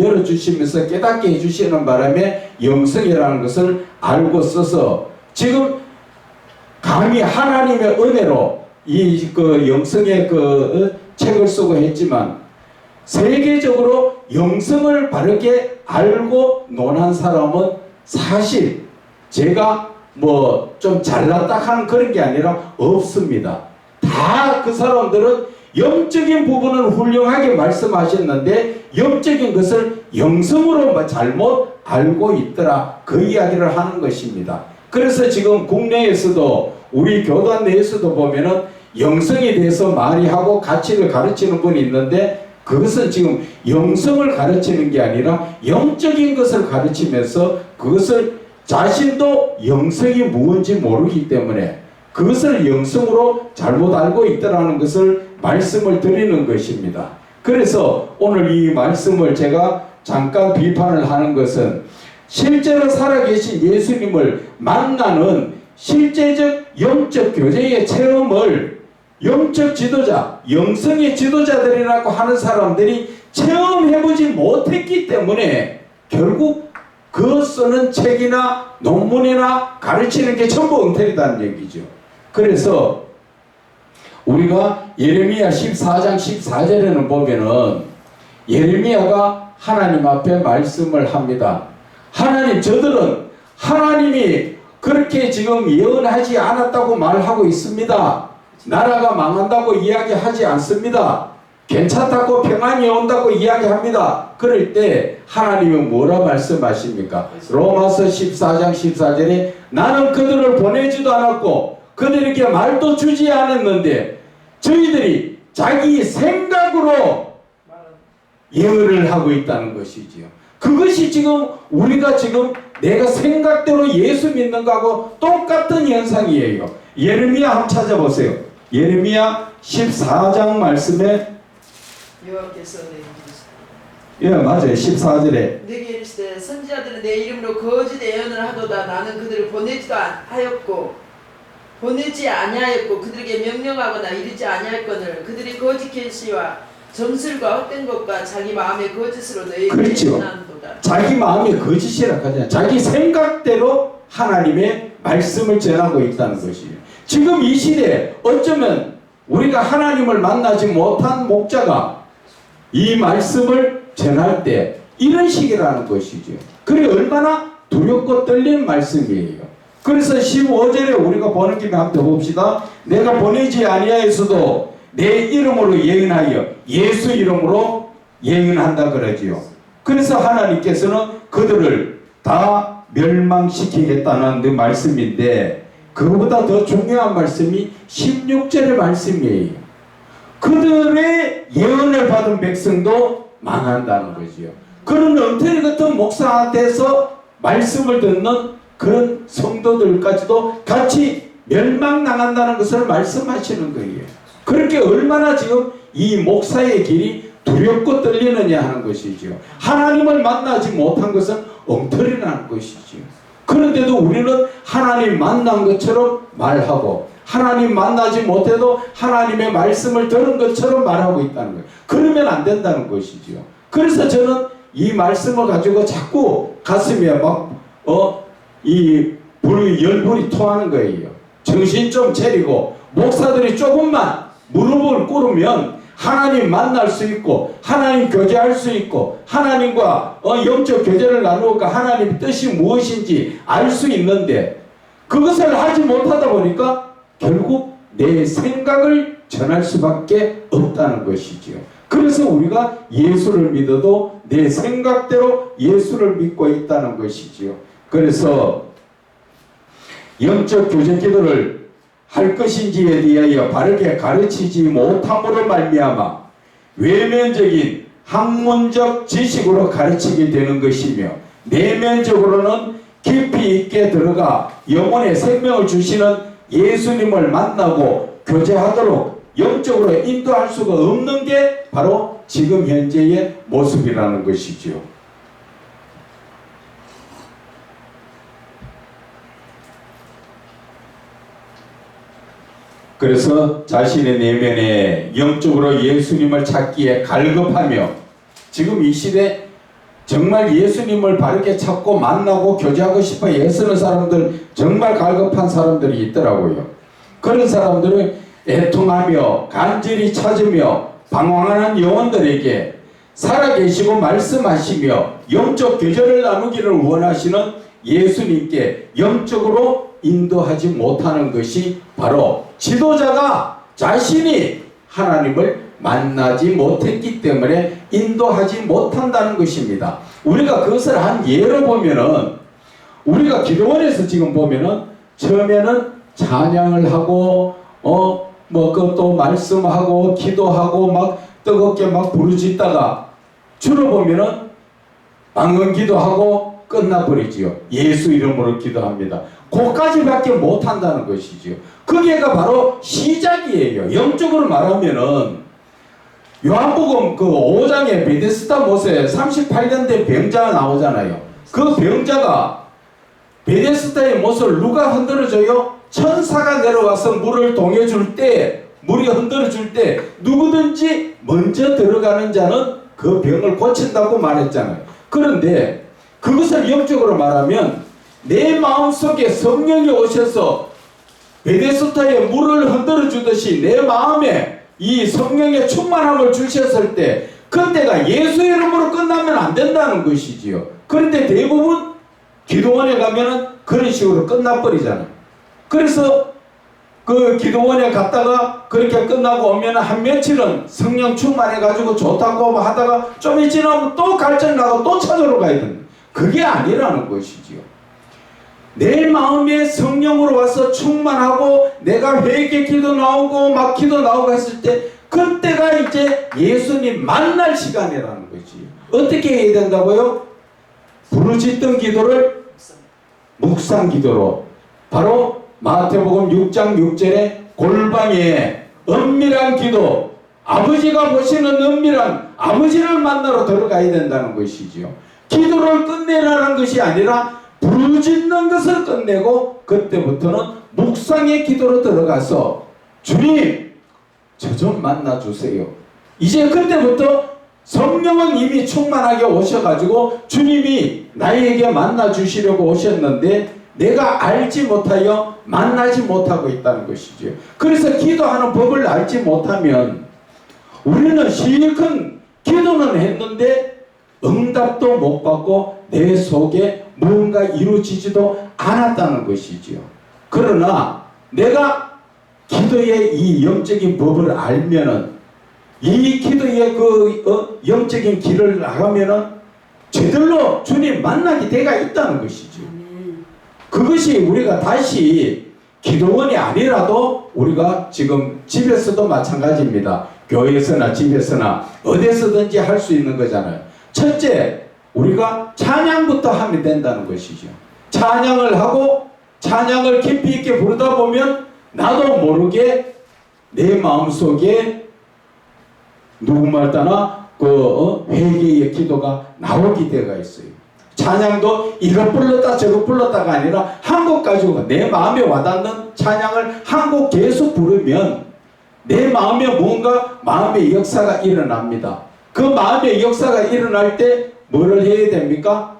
A: 열어주시면서 깨닫게 해주시는 바람에 영성이라는 것을 알고 써서 지금 감히 하나님의 은혜로 이 그 영성의 그 책을 쓰고 했지만 세계적으로 영성을 바르게 알고 논한 사람은 사실 제가 뭐 좀 잘났다 하는 그런 게 아니라 없습니다. 다 그 사람들은 영적인 부분은 훌륭하게 말씀하셨는데 영적인 것을 영성으로 잘못 알고 있더라. 그 이야기를 하는 것입니다. 그래서 지금 국내에서도 우리 교단 내에서도 보면은 영성에 대해서 많이 하고 가치를 가르치는 분이 있는데 그것은 지금 영성을 가르치는 게 아니라 영적인 것을 가르치면서 그것을 자신도 영성이 무엇인지 모르기 때문에 그것을 영성으로 잘못 알고 있다는 것을 말씀을 드리는 것입니다. 그래서 오늘 이 말씀을 제가 잠깐 비판을 하는 것은 실제로 살아계신 예수님을 만나는 실제적 영적 교제의 체험을 영적 지도자, 영성의 지도자들이라고 하는 사람들이 체험해보지 못했기 때문에 결국 그 쓰는 책이나 논문이나 가르치는 게 전부 엉터리다는 얘기죠. 그래서 우리가 예레미야 14장 14절에는 보면은 예레미야가 하나님 앞에 말씀을 합니다. 하나님, 저들은 하나님이 그렇게 지금 예언하지 않았다고 말하고 있습니다. 나라가 망한다고 이야기하지 않습니다. 괜찮다고 평안이 온다고 이야기합니다. 그럴 때 하나님은 뭐라 말씀하십니까? 로마서 14장 14절에 나는 그들을 보내지도 않았고 그들에게 말도 주지 않았는데 저희들이 자기 생각으로 예언을 하고 있다는 것이지요. 그것이 지금 우리가 지금 내가 생각대로 예수 믿는 거하고 똑같은 현상이에요. 예레미야 한번 찾아보세요. 예레미야 14장 말씀에
B: 여호와께서
A: 예, 맞아요. 14절에
B: 내게 이르시되 선지자들은 내 이름으로 거짓 예언을 하도다. 나는 그들을 보내지 아니하였고 그들에게 명령하거나 이르지 아니할거늘 그들이 거짓 계시와 점술과 헛된 것과 자기 마음의 거짓으로 너희에게
A: 그렇죠.
B: 전한도다.
A: 자기 마음의 거짓이라 하잖아요. 자기 생각대로 하나님의 말씀을 전하고 있다는 것이에요. 지금 이 시대에 어쩌면 우리가 하나님을 만나지 못한 목자가 이 말씀을 전할 때 이런 식이라는 것이죠. 그래 얼마나 두렵고 떨리는 말씀이에요. 그래서 15절에 우리가 보는 김에 한번 봅시다. 내가 보내지 아니하였어도 내 이름으로 예언하여 예수 이름으로 예언한다 그러지요. 그래서 하나님께서는 그들을 다 멸망시키겠다는 그 말씀인데 그보다 더 중요한 말씀이 16절의 말씀이에요. 그들의 예언을 받은 백성도 망한다는 거지요. 그런 엉터리 같은 목사한테서 말씀을 듣는 그런 성도들까지도 같이 멸망당한다는 것을 말씀하시는 거예요. 그렇게 얼마나 지금 이 목사의 길이 두렵고 떨리느냐 하는 것이죠. 하나님을 만나지 못한 것은 엉터리라는 것이죠. 그런데도 우리는 하나님 만난 것처럼 말하고 하나님 만나지 못해도 하나님의 말씀을 들은 것처럼 말하고 있다는 거예요. 그러면 안 된다는 것이지요. 그래서 저는 이 말씀을 가지고 자꾸 가슴에 열불이 토하는 거예요. 정신 좀 차리고 목사들이 조금만 무릎을 꿇으면 하나님 만날 수 있고 하나님 교제할 수 있고 하나님과 영적 교제를 나누니까 하나님 뜻이 무엇인지 알 수 있는데 그것을 하지 못하다 보니까 결국 내 생각을 전할 수밖에 없다는 것이지요. 그래서 우리가 예수를 믿어도 내 생각대로 예수를 믿고 있다는 것이지요. 그래서 영적 교제 기도를 할 것인지에 대하여 바르게 가르치지 못함으로 말미암아 외면적인 학문적 지식으로 가르치게 되는 것이며 내면적으로는 깊이 있게 들어가 영혼의 생명을 주시는 예수님을 만나고 교제하도록 영적으로 인도할 수가 없는 게 바로 지금 현재의 모습이라는 것이지요. 그래서 자신의 내면에 영적으로 예수님을 찾기에 갈급하며 지금 이 시대 정말 예수님을 바르게 찾고 만나고 교제하고 싶어 애쓰는 사람들 정말 갈급한 사람들이 있더라고요. 그런 사람들은 애통하며 간절히 찾으며 방황하는 영혼들에게 살아계시고 말씀하시며 영적 교제를 나누기를 원하시는 예수님께 영적으로 인도하지 못하는 것이 바로 지도자가 자신이 하나님을 만나지 못했기 때문에 인도하지 못한다는 것입니다. 우리가 그것을 한 예로 보면은 우리가 기도원에서 지금 보면은 처음에는 찬양을 하고 그것도 말씀하고 기도하고 막 뜨겁게 막 부르짖다가 주로 보면은 방언 기도하고 끝나버리지요. 예수 이름으로 기도합니다. 그까지밖에 못한다는 것이지요. 그게가 바로 시작이에요. 영적으로 말하면은 요한복음 그 5장에 베데스다 못에 38년 된 병자가 나오잖아요. 그 병자가 베데스다의 못을 누가 흔들어줘요? 천사가 내려와서 물을 동해줄 때, 물이 흔들어줄 때 누구든지 먼저 들어가는 자는 그 병을 고친다고 말했잖아요. 그런데 그것을 영적으로 말하면 내 마음속에 성령이 오셔서 베데스다의 물을 흔들어 주듯이 내 마음에 이 성령의 충만함을 주셨을 때 그때가 예수 이름으로 끝나면 안 된다는 것이지요. 그런데 대부분 기도원에 가면은 그런 식으로 끝나버리잖아요. 그래서 그 기도원에 갔다가 그렇게 끝나고 오면 한 며칠은 성령 충만해가지고 좋다고 하다가 좀 지나면 또 갈증 나고 또 찾으러 가야 됩니다. 그게 아니라는 것이지요. 내 마음에 성령으로 와서 충만하고 내가 회개 기도 나오고 막 기도 나오고 했을 때 그때가 이제 예수님 만날 시간이라는 거지. 어떻게 해야 된다고요? 부르짖던 기도를 묵상 기도로 바로 마태복음 6장 6절에 골방에 은밀한 기도 아버지가 보시는 은밀한 아버지를 만나러 들어가야 된다는 것이지요. 기도를 끝내라는 것이 아니라 부르짖는 것을 끝내고 그때부터는 묵상의 기도로 들어가서 주님 저 좀 만나주세요. 이제 그때부터 성령은 이미 충만하게 오셔가지고 주님이 나에게 만나주시려고 오셨는데 내가 알지 못하여 만나지 못하고 있다는 것이죠. 그래서 기도하는 법을 알지 못하면 우리는 실컷 기도는 했는데 응답도 못 받고 내 속에 무언가 이루어지지도 않았다는 것이지요. 그러나 내가 기도의 이 영적인 법을 알면은 이 기도의 그 영적인 길을 나가면은 제대로 주님 만나게 돼가 있다는 것이죠. 그것이 우리가 다시 기도원이 아니라도 우리가 지금 집에서도 마찬가지입니다. 교회에서나 집에서나 어디서든지 할 수 있는 거잖아요. 첫째, 우리가 찬양부터 하면 된다는 것이죠. 찬양을 하고 찬양을 깊이 있게 부르다 보면 나도 모르게 내 마음속에 누구 말 따나 회개의 기도가 나오게 되어 있어요. 찬양도 이거 불렀다 저거 불렀다가 아니라 한 곡 가지고 내 마음에 와닿는 찬양을 한 곡 계속 부르면 내 마음에 뭔가 마음의 역사가 일어납니다. 그 마음의 역사가 일어날 때 뭐를 해야 됩니까?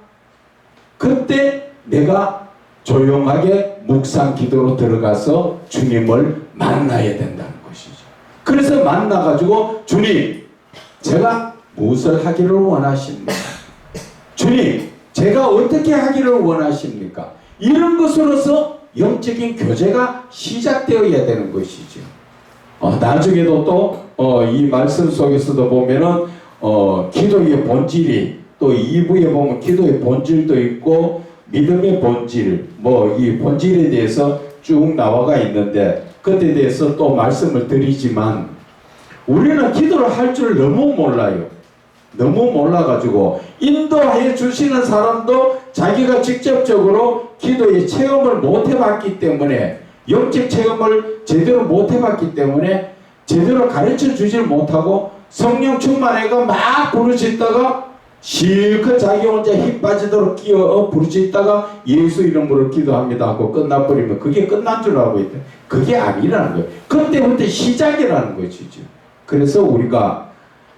A: 그때 내가 조용하게 묵상 기도로 들어가서 주님을 만나야 된다는 것이죠. 그래서 만나가지고 주님, 제가 무엇을 하기를 원하십니까? 주님, 제가 어떻게 하기를 원하십니까? 이런 것으로서 영적인 교제가 시작되어야 되는 것이죠. 나중에도 또 이 말씀 속에서도 보면은 기도의 본질이 또 2부에 보면 기도의 본질도 있고 믿음의 본질, 이 본질에 대해서 쭉 나와가 있는데 그때 대해서 또 말씀을 드리지만 우리는 기도를 할 줄 너무 몰라요. 너무 몰라가지고 인도해 주시는 사람도 자기가 직접적으로 기도의 체험을 못 해봤기 때문에 영적 체험을 제대로 못 해봤기 때문에 제대로 가르쳐 주질 못하고 성령 충만해가 막 부르짖다가 실컷 자기 혼자 힘 빠지도록 끼어 부르짖다가 예수 이름으로 기도합니다 하고 끝나버리면 그게 끝난 줄 알고 있대. 그게 아니라는 거예요. 그때부터 시작이라는 것이죠. 그래서 우리가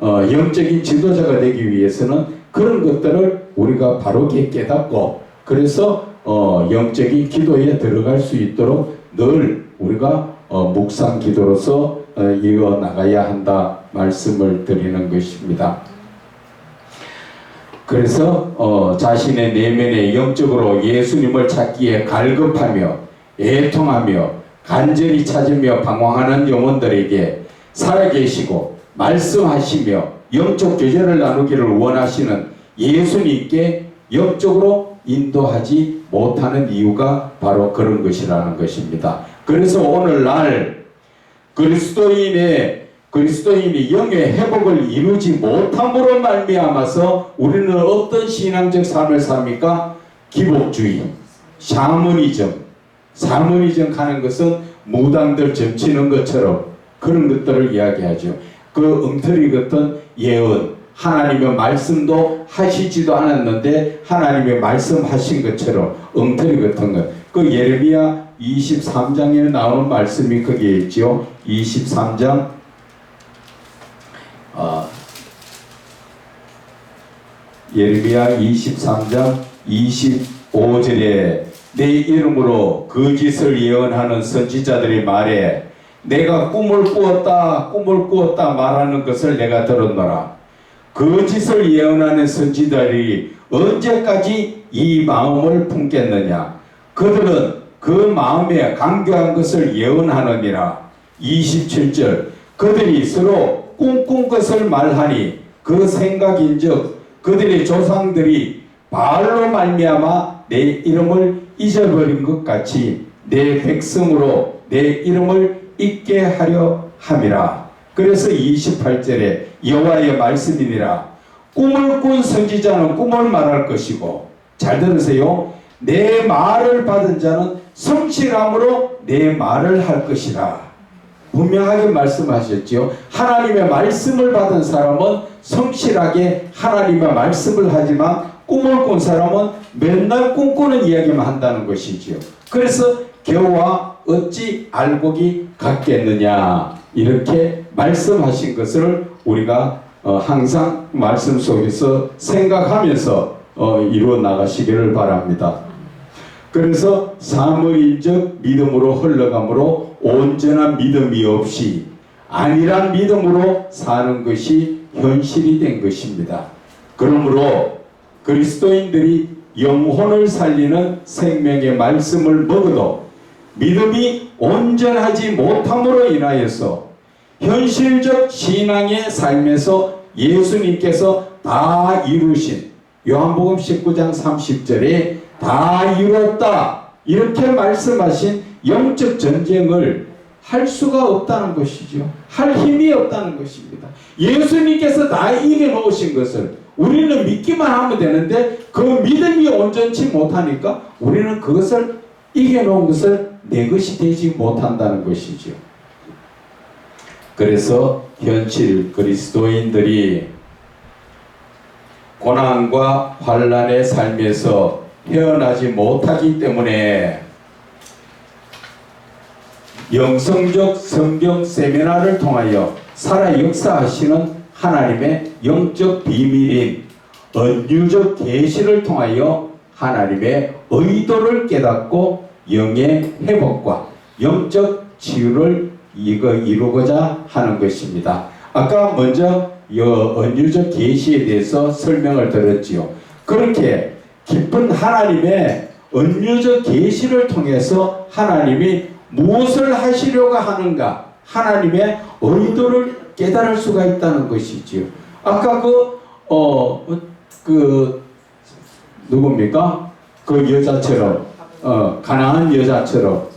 A: 영적인 지도자가 되기 위해서는 그런 것들을 우리가 바로게 깨닫고 그래서 영적인 기도에 들어갈 수 있도록 늘 우리가 묵상 기도로서 이어 나가야 한다 말씀을 드리는 것입니다. 그래서 자신의 내면에 영적으로 예수님을 찾기에 갈급하며 애통하며 간절히 찾으며 방황하는 영혼들에게 살아계시고 말씀하시며 영적 교제를 나누기를 원하시는 예수님께 영적으로 인도하지 못하는 이유가 바로 그런 것이라는 것입니다. 그래서 오늘날 그리스도인이 영의 회복을 이루지 못함으로 말미암아서 우리는 어떤 신앙적 삶을 삽니까? 기복주의, 샤머니즘 하는 것은 무당들 점치는 것처럼 그런 것들을 이야기하죠. 그 엉터리 같은 예언, 하나님의 말씀도 하시지도 않았는데 하나님의 말씀하신 것처럼 엉터리 같은 것. 그 예레미야 23장에 나오는 말씀이 거기에 있죠. 23장 예레미야 23장 25절에 내 이름으로 거짓을 예언하는 선지자들이 말해 내가 꿈을 꾸었다 말하는 것을 내가 들었노라. 거짓을 예언하는 선지자들이 언제까지 이 마음을 품겠느냐. 그들은 그 마음에 강교한 것을 예언하느니라. 27절 그들이 서로 꿈꾼 것을 말하니 그 생각인즉 그들의 조상들이 바알로 말미암아 내 이름을 잊어버린 것 같이 내 백성으로 내 이름을 잊게 하려 함이라. 그래서 28절에 여호와의 말씀이니라. 꿈을 꾼 선지자는 꿈을 말할 것이고, 잘 들으세요. 내 말을 받은 자는 성실함으로 내 말을 할 것이라. 분명하게 말씀하셨지요. 하나님의 말씀을 받은 사람은 성실하게 하나님의 말씀을 하지만 꿈을 꾼 사람은 맨날 꿈꾸는 이야기만 한다는 것이지요. 그래서 겨와 어찌 알곡이 같겠느냐 이렇게 말씀하신 것을 우리가 항상 말씀 속에서 생각하면서 이루어 나가시기를 바랍니다. 그래서 사무인적 믿음으로 흘러가므로 온전한 믿음이 없이 안일한 믿음으로 사는 것이 현실이 된 것입니다. 그러므로 그리스도인들이 영혼을 살리는 생명의 말씀을 먹어도 믿음이 온전하지 못함으로 인하여서 현실적 신앙의 삶에서 예수님께서 다 이루신 요한복음 19장 30절에 다 이루었다 이렇게 말씀하신 영적 전쟁을 할 수가 없다는 것이죠. 할 힘이 없다는 것입니다. 예수님께서 다 이겨놓으신 것을 우리는 믿기만 하면 되는데 그 믿음이 온전치 못하니까 우리는 그것을 이겨놓은 것을 내 것이 되지 못한다는 것이죠. 그래서 현실 그리스도인들이 고난과 환난의 삶에서 헤어나지 못하기 때문에 영성적 성경 세미나를 통하여 살아 역사하시는 하나님의 영적 비밀인 은유적 계시를 통하여 하나님의 의도를 깨닫고 영의 회복과 영적 치유를 이루고자 하는 것입니다. 아까 먼저 은유적 계시에 대해서 설명을 드렸지요. 그렇게 깊은 하나님의 은유적 계시를 통해서 하나님이 무엇을 하시려고 하는가, 하나님의 의도를 깨달을 수가 있다는 것이지요. 아까 누굽니까? 그 여자처럼, 가나안 여자처럼,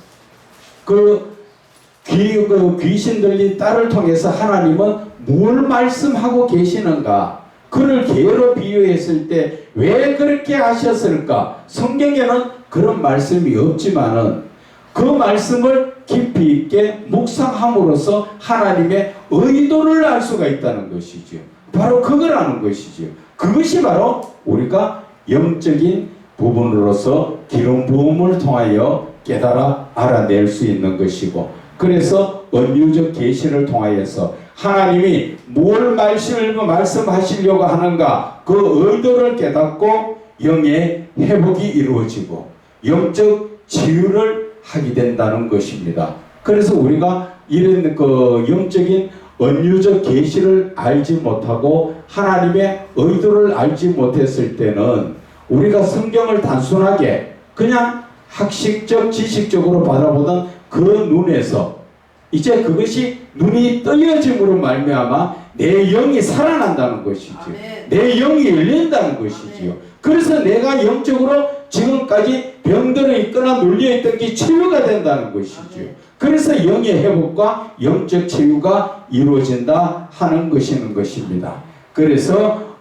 A: 귀신 들린 딸을 통해서 하나님은 뭘 말씀하고 계시는가? 그를 개로 비유했을 때 왜 그렇게 하셨을까? 성경에는 그런 말씀이 없지만은 그 말씀을 깊이 있게 묵상함으로써 하나님의 의도를 알 수가 있다는 것이죠. 바로 그거라는 것이죠. 그것이 바로 우리가 영적인 부분으로서 기름 부음을 통하여 깨달아 알아낼 수 있는 것이고, 그래서 은유적 계시를 통하여서 하나님이 뭘 말씀하시려고 하는가, 그 의도를 깨닫고 영의 회복이 이루어지고 영적 치유를 하게 된다는 것입니다. 그래서 우리가 이런 영적인 은유적 계시를 알지 못하고 하나님의 의도를 알지 못했을 때는 우리가 성경을 단순하게 그냥 학식적 지식적으로 바라보던 그 눈에서 이제 그것이 눈이 뜨여짐으로 말미암아 내 영이 살아난다는 것이지요. 내 영이 열린다는 것이지요. 그래서 내가 영적으로 지금까지 병들어 있거나 눌려 있던 게 치유가 된다는 것이지요. 그래서 영의 회복과 영적 치유가 이루어진다 하는 것입니다. 그래서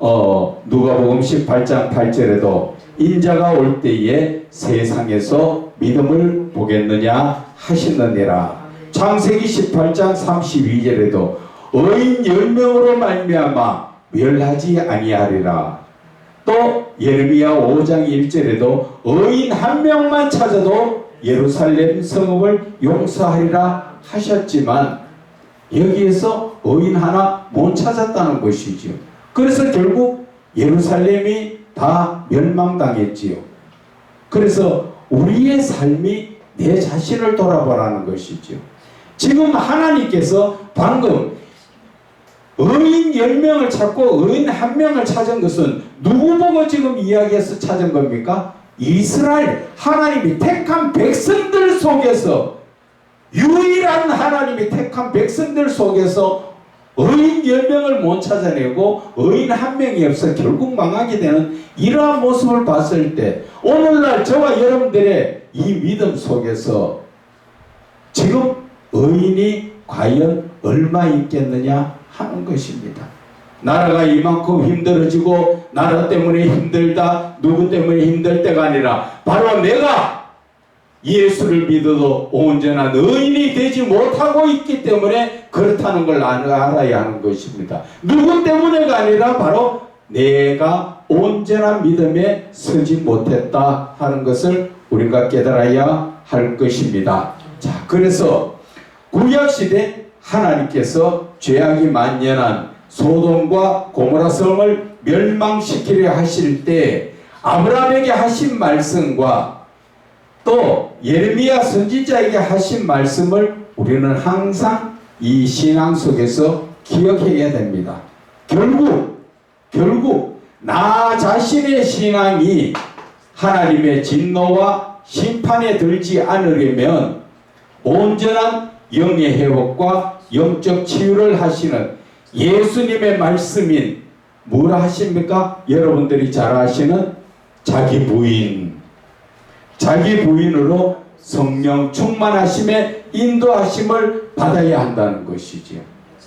A: 누가복음 18장 8절에도 인자가 올 때에 세상에서 믿음을 보겠느냐 하시느니라. 창세기 18장 32절에도 의인 10명으로 말미암아 멸하지 아니하리라. 또 예레미야 5장 1절에도 의인 1명만 찾아도 예루살렘 성읍을 용서하리라 하셨지만 여기에서 의인 하나 못 찾았다는 것이죠. 그래서 결국 예루살렘이 다 멸망당했지요. 그래서 우리의 삶이 내 자신을 돌아보라는 것이죠. 지금 하나님께서 방금 의인 10명을 찾고 의인 1명을 찾은 것은 누구 보고 지금 이야기해서 찾은 겁니까? 이스라엘 하나님이 택한 백성들 속에서, 유일한 하나님이 택한 백성들 속에서 의인 10명을 못 찾아내고 의인 1명이 없어 결국 망하게 되는 이러한 모습을 봤을 때 오늘날 저와 여러분들의 이 믿음 속에서 지금 의인이 과연 얼마 있겠느냐 하는 것입니다. 나라가 이만큼 힘들어지고 나라 때문에 힘들다, 누구 때문에 힘들 때가 아니라 바로 내가 예수를 믿어도 온전한 의인이 되지 못하고 있기 때문에 그렇다는 걸 알아야 하는 것입니다. 누구 때문에가 아니라 바로 내가 온전한 믿음에 서지 못했다 하는 것을 우리가 깨달아야 할 것입니다. 자, 그래서 구약시대 하나님께서 죄악이 만연한 소돔과 고모라 성을 멸망시키려 하실 때 아브라함에게 하신 말씀과 또 예레미야 선지자에게 하신 말씀을 우리는 항상 이 신앙 속에서 기억해야 됩니다. 결국 나 자신의 신앙이 하나님의 진노와 심판에 들지 않으려면 온전한 영의 회복과 영적 치유를 하시는 예수님의 말씀인 뭐라 하십니까? 여러분들이 잘 아시는 자기 부인으로 성령 충만하심에 인도하심을 받아야 한다는 것이지요.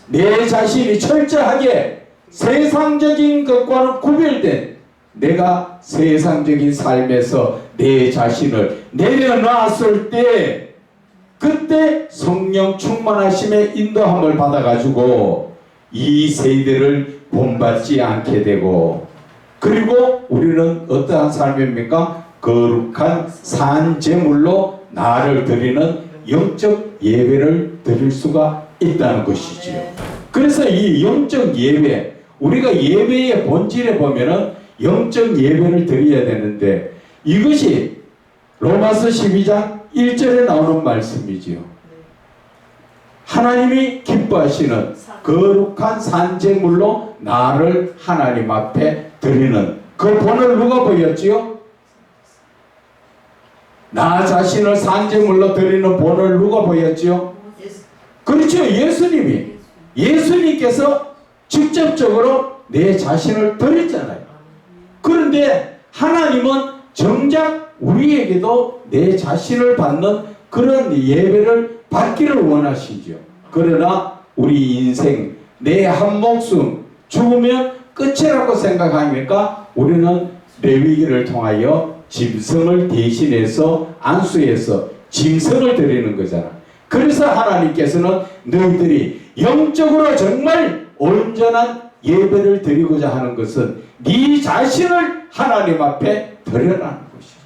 A: 내 자신이 철저하게 세상적인 것과는 구별된 내가 세상적인 삶에서 내 자신을 내려놨을 때 그때 성령 충만하심의 인도함을 받아가지고 이 세대를 본받지 않게 되고 그리고 우리는 어떠한 삶입니까? 거룩한 산제물로 나를 드리는 영적 예배를 드릴 수가 있다는 것이지요. 그래서 이 영적 예배, 우리가 예배의 본질에 보면은 영적 예배를 드려야 되는데 이것이 로마서 12장 1절에 나오는 말씀이지요. 하나님이 기뻐하시는 거룩한 산제물로 나를 하나님 앞에 드리는 그 본을 누가 보였지요? 나 자신을 산제물로 드리는 본을 누가 보였지요? 그렇죠. 예수님께서 직접적으로 내 자신을 드렸잖아요. 그런데 하나님은 정작 우리에게도 내 자신을 받는 그런 예배를 받기를 원하시죠. 그러나 우리 인생 내 한 목숨 죽으면 끝이라고 생각하니까 우리는 레위기를 통하여 짐승을 대신해서 안수해서 짐승을 드리는 거잖아. 그래서 하나님께서는 너희들이 영적으로 정말 온전한 예배를 드리고자 하는 것은 네 자신을 하나님 앞에 드려라는 것이죠.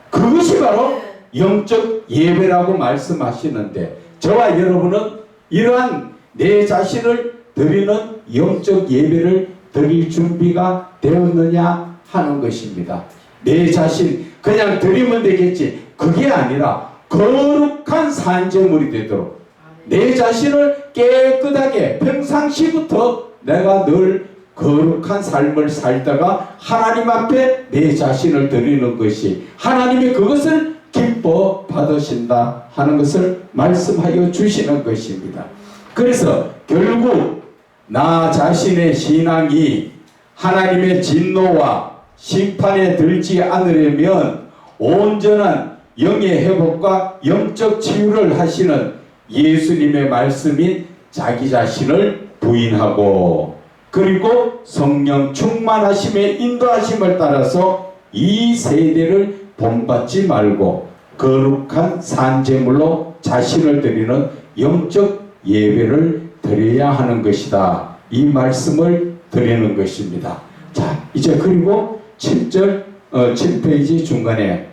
A: 그것이 바로 영적 예배라고 말씀하시는데 저와 여러분은 이러한 내 자신을 드리는 영적 예배를 드릴 준비가 되었느냐 하는 것입니다. 내 자신 그냥 드리면 되겠지. 그게 아니라 거룩한 산제물이 되도록 내 자신을 깨끗하게 평상시부터 내가 늘 거룩한 삶을 살다가 하나님 앞에 내 자신을 드리는 것이 하나님이 그것을 기뻐 받으신다 하는 것을 말씀하여 주시는 것입니다. 그래서 결국 나 자신의 신앙이 하나님의 진노와 심판에 들지 않으려면 온전한 영의 회복과 영적 치유를 하시는 예수님의 말씀인 자기 자신을 부인하고 그리고 성령 충만하심의 인도하심을 따라서 이 세대를 본받지 말고 거룩한 산제물로 자신을 드리는 영적 예배를 드려야 하는 것이다. 이 말씀을 드리는 것입니다. 자, 이제 그리고 7페이지 중간에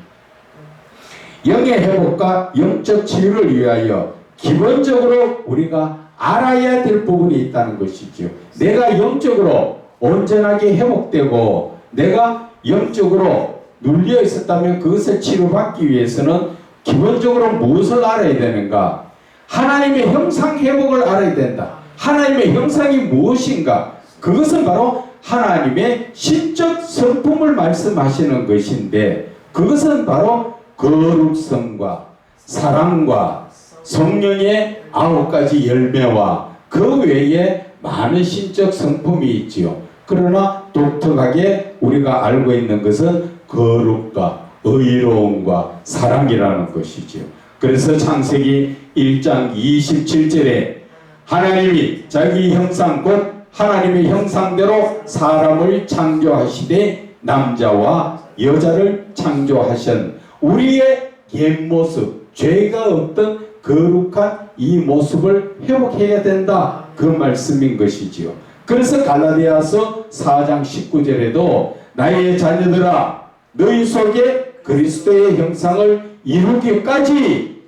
A: 영의 회복과 영적 치유를 위하여 기본적으로 우리가 알아야 될 부분이 있다는 것이죠. 내가 영적으로 온전하게 회복되고 내가 영적으로 눌려 있었다면 그것을 치료받기 위해서는 기본적으로 무엇을 알아야 되는가? 하나님의 형상 회복을 알아야 된다. 하나님의 형상이 무엇인가? 그것은 바로 하나님의 신적 성품을 말씀하시는 것인데 그것은 바로 거룩성과 사랑과 성령의 9가지 열매와 그 외에 많은 신적 성품이 있지요. 그러나 독특하게 우리가 알고 있는 것은 거룩과 의로움과 사랑이라는 것이지요. 그래서 창세기 1장 27절에 하나님이 자기 형상 곧 하나님의 형상대로 사람을 창조하시되 남자와 여자를 창조하신 우리의 옛모습, 죄가 없던 거룩한 이 모습을 회복해야 된다. 그 말씀인 것이지요. 그래서 갈라디아서 4장 19절에도 나의 자녀들아 너희 속에 그리스도의 형상을 이루기까지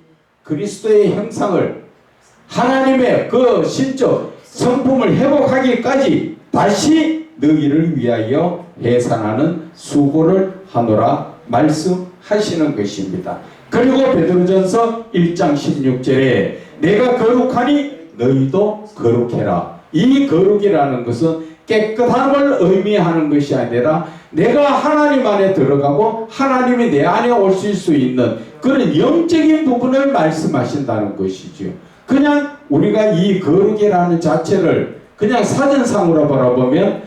A: 그리스도의 형상을 하나님의 그 신적 성품을 회복하기까지 다시 너희를 위하여 해산하는 수고를 하노라 말씀하시는 것입니다. 그리고 베드로전서 1장 16절에 내가 거룩하니 너희도 거룩해라. 이 거룩이라는 것은 깨끗함을 의미하는 것이 아니라 내가 하나님 안에 들어가고 하나님이 내 안에 오실 수 있는 그런 영적인 부분을 말씀하신다는 것이죠. 그냥 우리가 이 거룩이라는 자체를 그냥 사전상으로 바라보면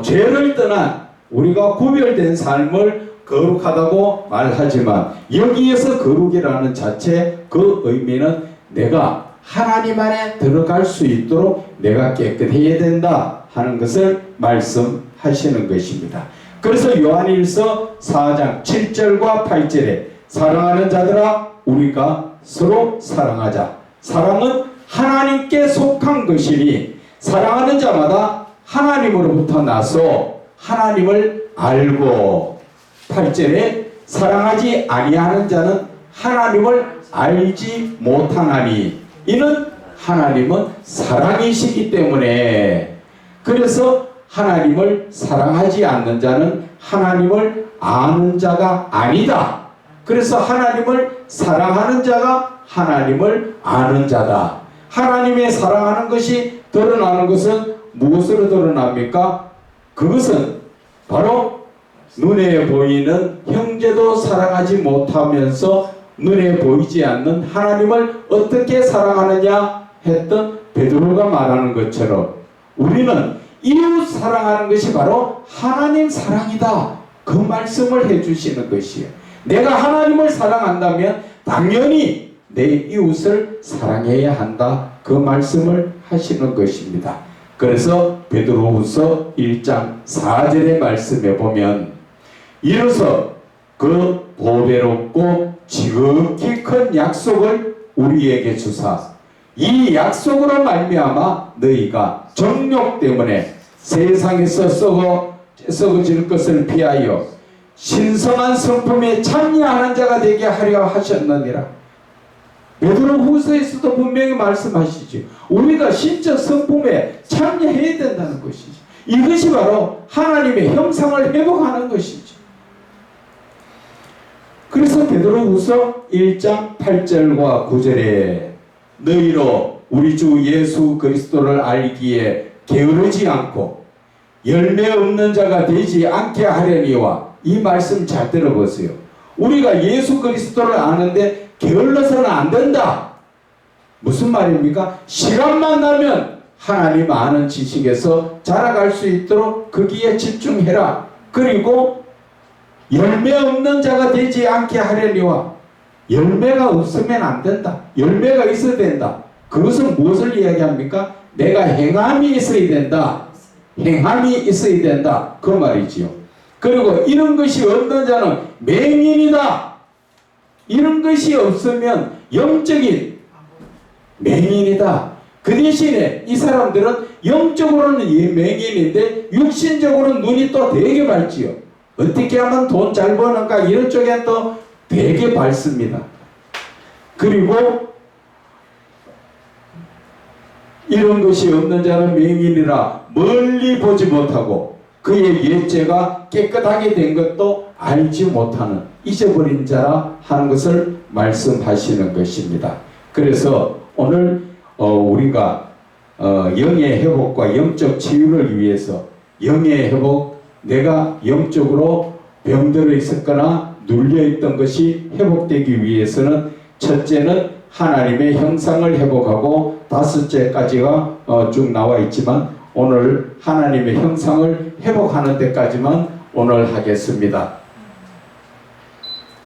A: 죄를 떠난 우리가 구별된 삶을 거룩하다고 말하지만 여기에서 거룩이라는 자체 그 의미는 내가 하나님 안에 들어갈 수 있도록 내가 깨끗해야 된다 하는 것을 말씀하시는 것입니다. 그래서 요한일서 4장 7절과 8절에 사랑하는 자들아 우리가 서로 사랑하자. 사랑은 하나님께 속한 것이니 사랑하는 자마다 하나님으로부터 나서 하나님을 알고 8절에 사랑하지 아니하는 자는 하나님을 알지 못하나니 이는 하나님은 사랑이시기 때문에 그래서 하나님을 사랑하지 않는 자는 하나님을 아는 자가 아니다. 그래서 하나님을 사랑하는 자가 하나님을 아는 자다. 하나님의 사랑하는 것이 드러나는 것은 무엇으로 드러납니까? 그것은 바로 눈에 보이는 형제도 사랑하지 못하면서 눈에 보이지 않는 하나님을 어떻게 사랑하느냐 했던 베드로가 말하는 것처럼 우리는 이웃 사랑하는 것이 바로 하나님 사랑이다. 그 말씀을 해주시는 것이에요. 내가 하나님을 사랑한다면 당연히 내 이웃을 사랑해야 한다. 그 말씀을 하시는 것입니다. 그래서 베드로후서 1장 4절의 말씀에 보면 이로써 그 보배롭고 지극히 큰 약속을 우리에게 주사 이 약속으로 말미암아 너희가 정욕 때문에 세상에서 썩어질 것을 피하여 신성한 성품에 참여하는 자가 되게 하려 하셨느니라. 베드로후서에서도 분명히 말씀하시죠. 우리가 신적 성품에 참여해야 된다는 것이죠. 이것이 바로 하나님의 형상을 회복하는 것이죠. 그래서 베드로후서 1장 8절과 9절에 너희로 우리 주 예수 그리스도를 알기에 게으르지 않고 열매 없는 자가 되지 않게 하려니와 이 말씀 잘 들어보세요. 우리가 예수 그리스도를 아는데 게을러서는 안 된다. 무슨 말입니까? 시간만 나면 하나님 아는 지식에서 자라갈 수 있도록 거기에 집중해라. 그리고 열매 없는 자가 되지 않게 하려니와 열매가 없으면 안 된다. 열매가 있어야 된다. 그것은 무엇을 이야기합니까? 내가 행함이 있어야 된다. 행함이 있어야 된다. 그 말이지요. 그리고 이런 것이 없는 자는 맹인이다. 이런 것이 없으면 영적인 맹인이다. 그 대신에 이 사람들은 영적으로는 맹인인데 육신적으로는 눈이 또 되게 밝지요. 어떻게 하면 돈 잘 버는가 이런 쪽에 또 되게 밝습니다. 그리고 이런 것이 없는 자는 맹인이라 멀리 보지 못하고 그의 옛죄가 깨끗하게 된 것도 알지 못하는 잊어버린 자라 하는 것을 말씀하시는 것입니다. 그래서 오늘 우리가 영의 회복과 영적 치유를 위해서 영의 회복, 내가 영적으로 병들어 있었거나 눌려있던 것이 회복되기 위해서는 첫째는 하나님의 형상을 회복하고 다섯째까지가 쭉 나와 있지만 오늘 하나님의 형상을 회복하는 데까지만 오늘 하겠습니다.